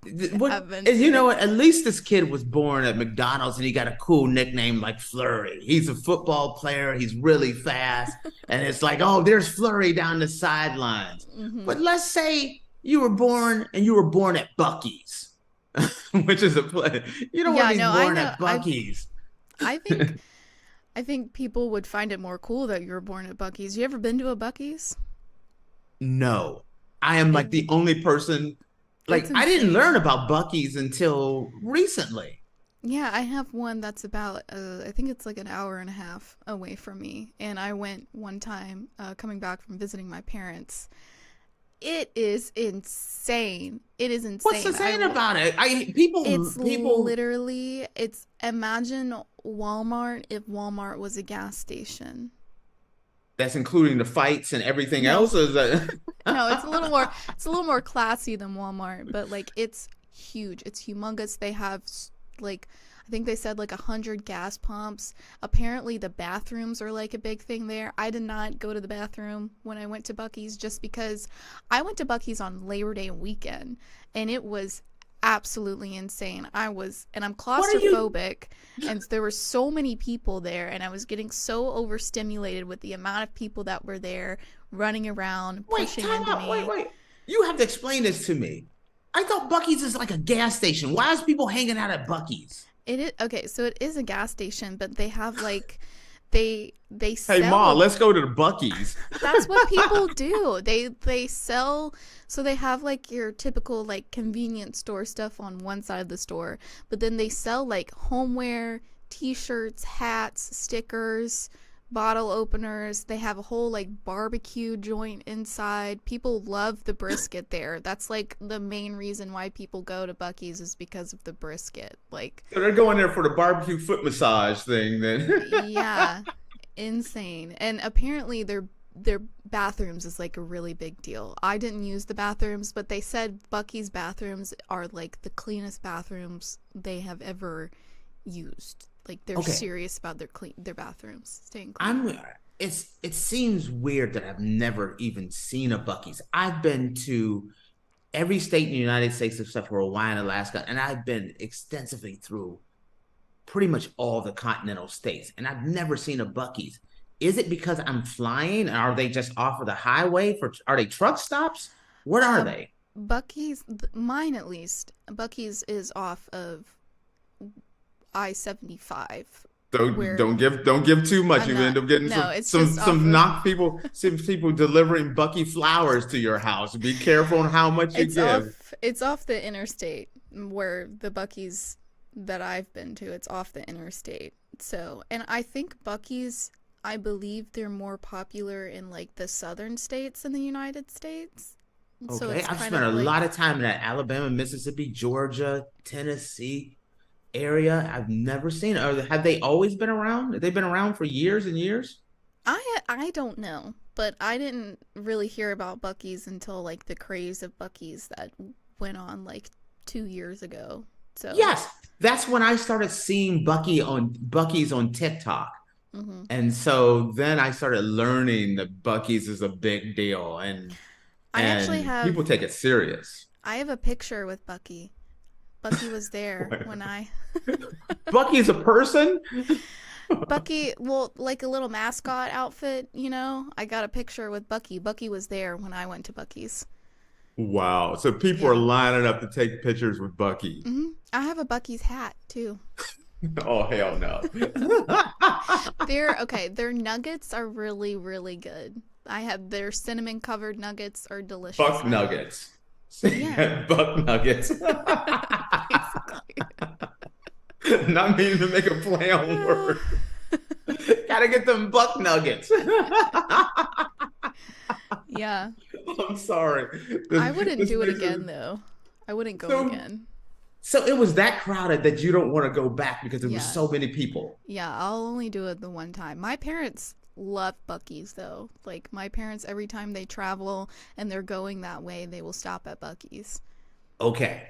[SPEAKER 2] and you know what? At least this kid was born at McDonald's and he got a cool nickname like Flurry. He's a football player. He's really fast. And it's like, oh, there's Flurry down the sidelines. Mm-hmm. But let's say you were born at Buc-ee's, which is a play. You don't want to be born at Buc-ee's.
[SPEAKER 1] I think people would find it more cool that you were born at Buc-ee's. You ever been to a Buc-ee's?
[SPEAKER 2] No. I am like the only person. Like, I didn't learn about Buc-ee's until recently.
[SPEAKER 1] Yeah, I have one that's about, I think it's like an hour and a half away from me. And I went one time coming back from visiting my parents. It is insane. It is insane.
[SPEAKER 2] What's insane about it?
[SPEAKER 1] It's imagine Walmart if Walmart was a gas station.
[SPEAKER 2] That's including the fights and everything else? Or is that...
[SPEAKER 1] No, it's a little more classy than Walmart, but like it's huge. It's humongous. They have like, I think they said like 100 gas pumps. Apparently the bathrooms are like a big thing there. I did not go to the bathroom when I went to Buc-ee's just because I went to Buc-ee's on Labor Day weekend and it was absolutely insane. I'm claustrophobic and there were so many people there and I was getting so overstimulated with the amount of people that were there running around, pushing into me.
[SPEAKER 2] Wait. You have to explain this to me. I thought Buc-ee's is like a gas station. Why is people hanging out at Buc-ee's?
[SPEAKER 1] It is okay, so it is a gas station, but they have like they sell.
[SPEAKER 2] Hey Ma, let's go to the Buc-ee's.
[SPEAKER 1] That's what people do. They sell. So they have like your typical like convenience store stuff on one side of the store, but then they sell like homeware, t-shirts, hats, stickers, bottle openers. They have a whole like barbecue joint inside. People love the brisket there. That's like the main reason why people go to Buc-ee's is because of the brisket. Like,
[SPEAKER 2] so they're going there for the barbecue foot massage thing then.
[SPEAKER 1] Yeah, insane. And apparently their bathrooms is like a really big deal. I didn't use the bathrooms, but they said Buc-ee's bathrooms are like the cleanest bathrooms they have ever used. Like they're serious about their bathrooms staying clean.
[SPEAKER 2] It seems weird that I've never even seen a Buc-ee's. I've been to every state in the United States except for Hawaii and Alaska, and I've been extensively through pretty much all the continental states, and I've never seen a Buc-ee's. Is it because I'm flying? Are they just off of the highway? Are they truck stops? What are they?
[SPEAKER 1] Buc-ee's, mine at least. Buc-ee's is off of I-75.
[SPEAKER 2] Don't give too much. You end up getting some people delivering Buc-ee flowers to your house. Be careful on how much you give.
[SPEAKER 1] It's off the interstate where the Buc-ee's that I've been to. It's off the interstate. So, and I think Buc-ee's, I believe they're more popular in like the southern states in the United States.
[SPEAKER 2] Okay, so I've spent a lot of time in that Alabama, Mississippi, Georgia, Tennessee area. I've never seen it. Have they always been around? Have they been around for years and years?
[SPEAKER 1] I don't know, but I didn't really hear about Buc-ee's until like the craze of Buc-ee's that went on like 2 years ago. So
[SPEAKER 2] yes, that's when I started seeing Buc-ee's on TikTok. Mm-hmm. And so then I started learning that Buc-ee's is a big deal, and people take it serious.
[SPEAKER 1] I have a picture with Buc-ee. Buc-ee was there when I...
[SPEAKER 2] Buc-ee's a person?
[SPEAKER 1] Buc-ee, well, like a little mascot outfit, you know? I got a picture with Buc-ee. Buc-ee was there when I went to Buc-ee's.
[SPEAKER 2] Wow. So people are lining up to take pictures with Buc-ee.
[SPEAKER 1] Mm-hmm. I have a Buc-ee's hat, too.
[SPEAKER 2] Oh, hell no.
[SPEAKER 1] Their nuggets are really, really good. Their cinnamon covered nuggets are delicious.
[SPEAKER 2] Buck nuggets. Yeah. Buck nuggets. Not meaning to make a play on words. Gotta get them buck nuggets.
[SPEAKER 1] Yeah.
[SPEAKER 2] I'm sorry.
[SPEAKER 1] I wouldn't do it
[SPEAKER 2] makes
[SPEAKER 1] again, though. I wouldn't go
[SPEAKER 2] So,
[SPEAKER 1] again.
[SPEAKER 2] so it was that crowded that you don't want to go back because there was
[SPEAKER 1] Yeah.
[SPEAKER 2] so many people.
[SPEAKER 1] Yeah, I'll only do it the one time. My parents love Buc-ee's, though. Like, my parents, every time they travel and they're going that way, they will stop at Buc-ee's.
[SPEAKER 2] Okay.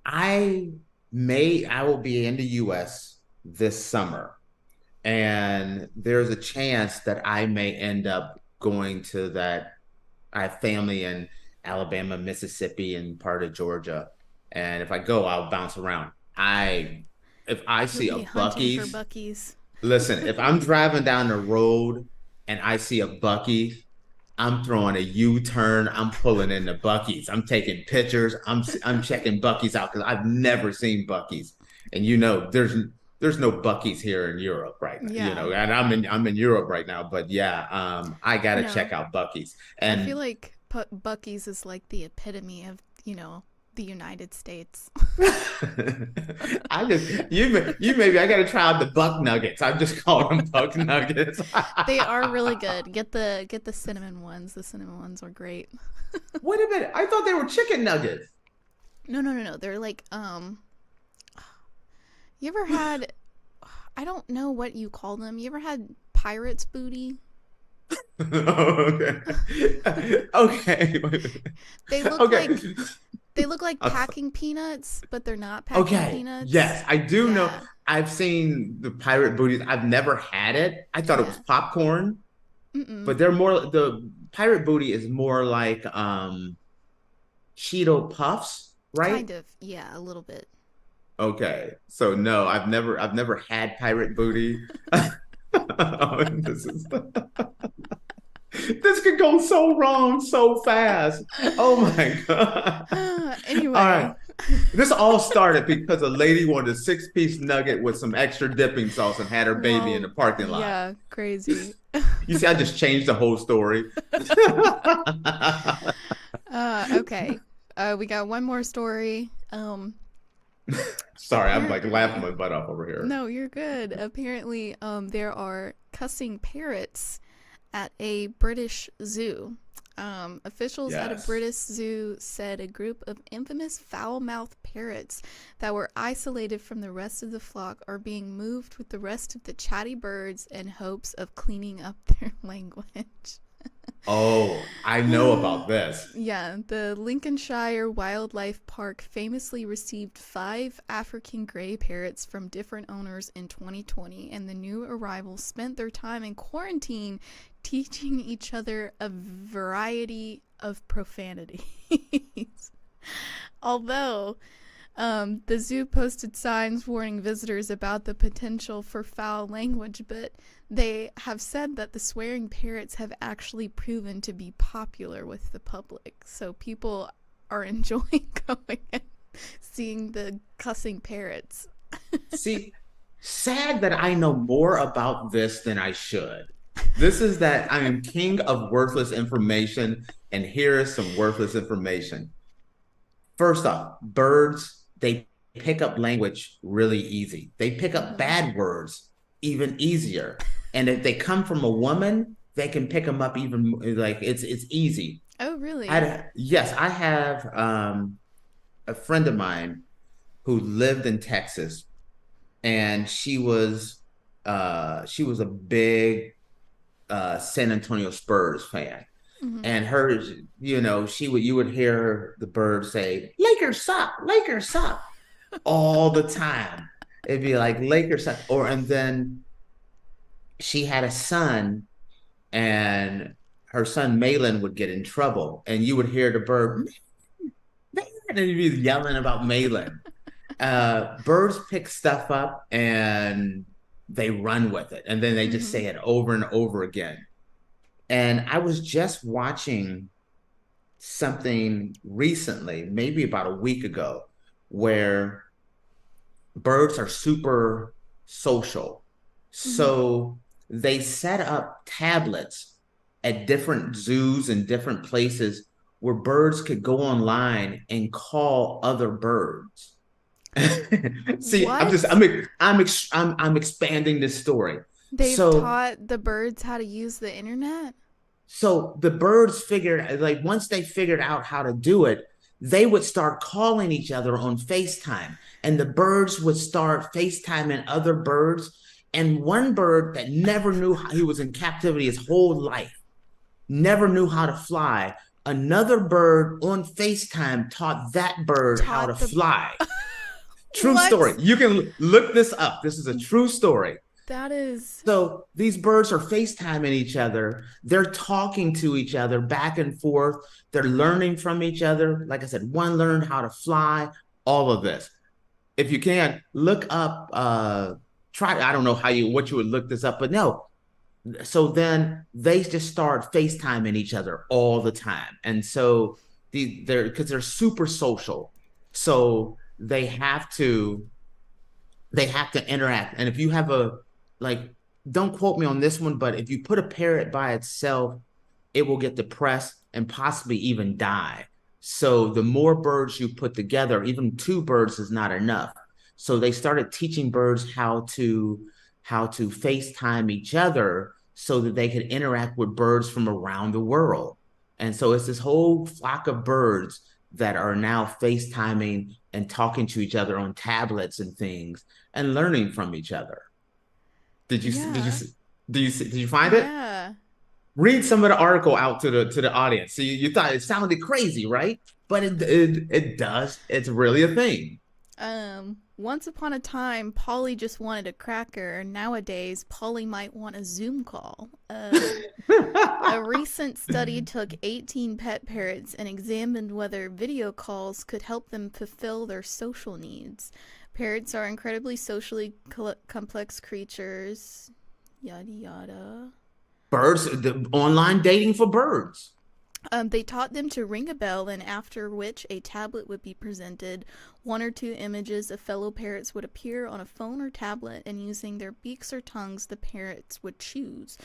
[SPEAKER 2] I will be in the US this summer, and there's a chance that I may end up going to that. I have family in Alabama, Mississippi, and part of Georgia. And if I go, I'll bounce around. If I see
[SPEAKER 1] You'll
[SPEAKER 2] a
[SPEAKER 1] be hunting for
[SPEAKER 2] Buc-ee's,
[SPEAKER 1] Buc-ee's.
[SPEAKER 2] listen, if I'm driving down the road and I see a Buc-ee's, I'm throwing a U-turn. I'm pulling in the Buc-ee's. I'm taking pictures. I'm checking Buc-ee's out because I've never seen Buc-ee's. And there's no Buc-ee's here in Europe right now.
[SPEAKER 1] Yeah.
[SPEAKER 2] And I'm in Europe right now. But yeah, I gotta
[SPEAKER 1] No.
[SPEAKER 2] check out Buc-ee's.
[SPEAKER 1] I
[SPEAKER 2] And
[SPEAKER 1] feel like Buc-ee's is like the epitome of, the United States.
[SPEAKER 2] maybe I gotta try out the Buck Nuggets. I'm just calling them Buck Nuggets.
[SPEAKER 1] They are really good. Get the cinnamon ones. The cinnamon ones are great.
[SPEAKER 2] Wait a minute. I thought they were chicken nuggets.
[SPEAKER 1] No. They're like, you ever had, I don't know what you call them. You ever had pirate's booty?
[SPEAKER 2] Okay. Okay.
[SPEAKER 1] They look like packing peanuts, but they're not packing peanuts.
[SPEAKER 2] Yes, I do know.
[SPEAKER 1] Yeah.
[SPEAKER 2] I've seen the pirate booties. I've never had it. I thought it was popcorn, but the pirate booty is more like Cheeto Puffs, right?
[SPEAKER 1] Kind of, yeah, a little bit.
[SPEAKER 2] Okay. So no, I've never had pirate booty. This could go so wrong so fast. Oh my God.
[SPEAKER 1] Anyway.
[SPEAKER 2] All right. This all started because a lady wanted a 6-piece nugget with some extra dipping sauce and had her baby in the parking lot.
[SPEAKER 1] Yeah, crazy.
[SPEAKER 2] You see, I just changed the whole story.
[SPEAKER 1] Okay. We got one more story.
[SPEAKER 2] Sorry, I'm like laughing my butt off over here.
[SPEAKER 1] No, you're good. Apparently, there are cussing parrots at a British zoo. Officials at a British zoo said a group of infamous foul-mouthed parrots that were isolated from the rest of the flock are being moved with the rest of the chatty birds in hopes of cleaning up their language.
[SPEAKER 2] Oh, I know about this.
[SPEAKER 1] Yeah, the Lincolnshire Wildlife Park famously received 5 African grey parrots from different owners in 2020, and the new arrivals spent their time in quarantine teaching each other a variety of profanities. Although the zoo posted signs warning visitors about the potential for foul language, but they have said that the swearing parrots have actually proven to be popular with the public. So people are enjoying going and seeing the cussing parrots.
[SPEAKER 2] See, sad that I know more about this than I should. This is that I am king of worthless information, and here is some worthless information. First off, birds, they pick up language really easy. They pick up bad words even easier. And if they come from a woman, they can pick them up even like it's easy.
[SPEAKER 1] Oh, really?
[SPEAKER 2] Yes, I have a friend of mine who lived in Texas, and she was a big San Antonio Spurs fan.
[SPEAKER 1] Mm-hmm.
[SPEAKER 2] And hers, you would hear the birds say, Lakers suck, Lakers suck, all the time. It'd be like Lakers suck. And then she had a son, and her son Malin would get in trouble, and you would hear the bird, Malin, and he'd be yelling about Malin. Birds pick stuff up and they run with it, and then they just say it over and over again. And I was just watching something recently, maybe about a week ago, where birds are super social. So they set up tablets at different zoos and different places where birds could go online and call other birds. See,
[SPEAKER 1] What?
[SPEAKER 2] I'm expanding this story.
[SPEAKER 1] They've
[SPEAKER 2] So
[SPEAKER 1] taught the birds how to use the internet?
[SPEAKER 2] so the birds figured, like, once they figured out how to do it, they would start calling each other on FaceTime, and the birds would start FaceTiming other birds. And one bird that never knew how, he was in captivity his whole life, never knew how to fly. Another bird on FaceTime taught that bird how to
[SPEAKER 1] Taught the
[SPEAKER 2] fly. True
[SPEAKER 1] What?
[SPEAKER 2] story. You can look this up. This is a true story.
[SPEAKER 1] That is
[SPEAKER 2] So these birds are FaceTiming each other. They're talking to each other back and forth. They're learning from each other. Like I said, one learned how to fly, all of this. If you can, look up, I don't know what you would look this up, but no. So then they just start FaceTiming each other all the time. And so because they're super social. So they have to interact. And if you have don't quote me on this one, but if you put a parrot by itself, it will get depressed and possibly even die. So the more birds you put together, even two birds is not enough. So they started teaching birds how to FaceTime each other so that they could interact with birds from around the world. And so it's this whole flock of birds that are now FaceTiming and talking to each other on tablets and things and learning from each other. Did you find it?
[SPEAKER 1] yeah.
[SPEAKER 2] Read some of the article out to the audience. So you thought it sounded crazy, right? But it does. It's really a thing.
[SPEAKER 1] Once upon a time, Polly just wanted a cracker. Nowadays, Polly might want a Zoom call. A recent study took 18 pet parrots and examined whether video calls could help them fulfill their social needs. Parrots are incredibly socially complex creatures. Yada yada.
[SPEAKER 2] Birds, the online dating for birds.
[SPEAKER 1] They taught them to ring a bell, and after which a tablet would be presented. One or two images of fellow parrots would appear on a phone or tablet, and using their beaks or tongues, the parrots would choose.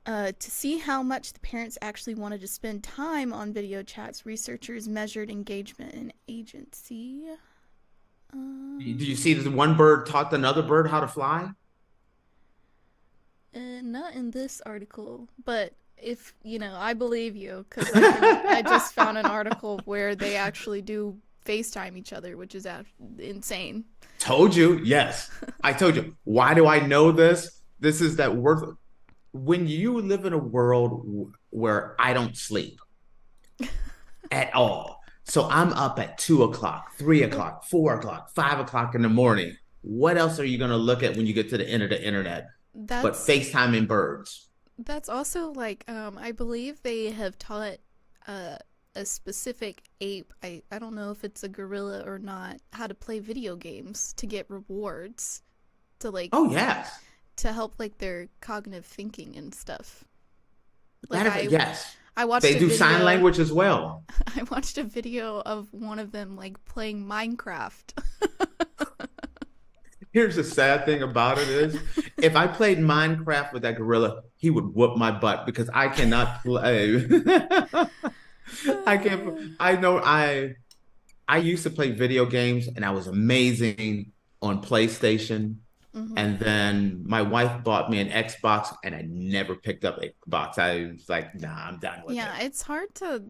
[SPEAKER 1] To see how much the parents actually wanted to spend time on video chats, researchers measured engagement and agency.
[SPEAKER 2] Do you see that one bird taught another bird how to fly?
[SPEAKER 1] Not in this article, but if, I believe you, because I just found an article where they actually do FaceTime each other, which is insane.
[SPEAKER 2] Told you, yes. I told you. Why do I know this? This is that worth. When you live in a world where I don't sleep at all, so I'm up at 2 o'clock, 3 o'clock, 4 o'clock, 5 o'clock in the morning. What else are you going to look at when you get to the end of the internet? But FaceTiming birds.
[SPEAKER 1] That's also I believe they have taught a specific ape, I don't know if it's a gorilla or not, how to play video games to get rewards to
[SPEAKER 2] Oh yes.
[SPEAKER 1] to help their cognitive thinking and stuff.
[SPEAKER 2] Yes.
[SPEAKER 1] I watched
[SPEAKER 2] They
[SPEAKER 1] a
[SPEAKER 2] do
[SPEAKER 1] video,
[SPEAKER 2] sign language as well.
[SPEAKER 1] I watched a video of one of them playing Minecraft.
[SPEAKER 2] Here's the sad thing about it is, if I played Minecraft with that gorilla, he would whoop my butt because I cannot play. I can't. I used to play video games and I was amazing on PlayStation.
[SPEAKER 1] Mm-hmm.
[SPEAKER 2] And then my wife bought me an Xbox and I never picked up Xbox. I was like, nah, I'm done with it.
[SPEAKER 1] Yeah, it's hard to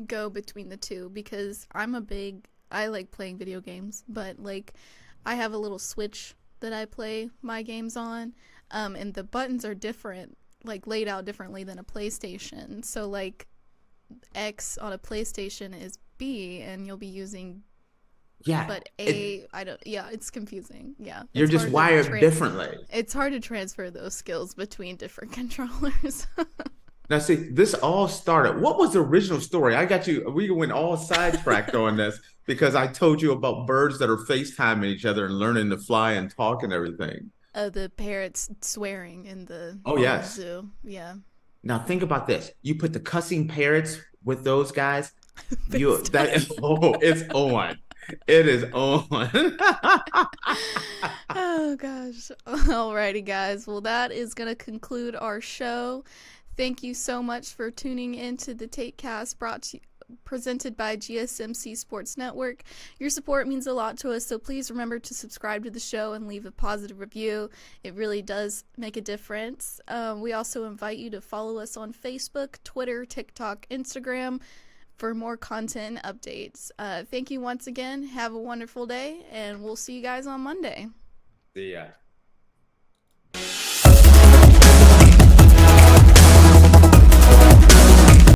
[SPEAKER 1] go between the two because I like playing video games, but I have a little Switch that I play my games on, and the buttons are different, laid out differently than a PlayStation. So X on a PlayStation is B, and you'll be using but it's confusing. Yeah,
[SPEAKER 2] you're just wired differently.
[SPEAKER 1] It's hard to transfer those skills between different controllers.
[SPEAKER 2] Now, see, this all started. What was the original story? I got you. We went all sidetracked on this because I told you about birds that are FaceTiming each other and learning to fly and talk and everything.
[SPEAKER 1] The parrots swearing in the zoo. Yeah.
[SPEAKER 2] Now think about this. You put the cussing parrots with those guys. It's on. It is on.
[SPEAKER 1] Oh gosh. Alrighty, guys. Well, that is gonna conclude our show. Thank you so much for tuning into the Tatecast, brought to you presented by GSMC Sports Network. Your support means a lot to us, so please remember to subscribe to the show and leave a positive review. It really does make a difference. We also invite you to follow us on Facebook, Twitter, TikTok, Instagram for more content and updates. Thank you once again. Have a wonderful day, and we'll see you guys on Monday.
[SPEAKER 2] See ya.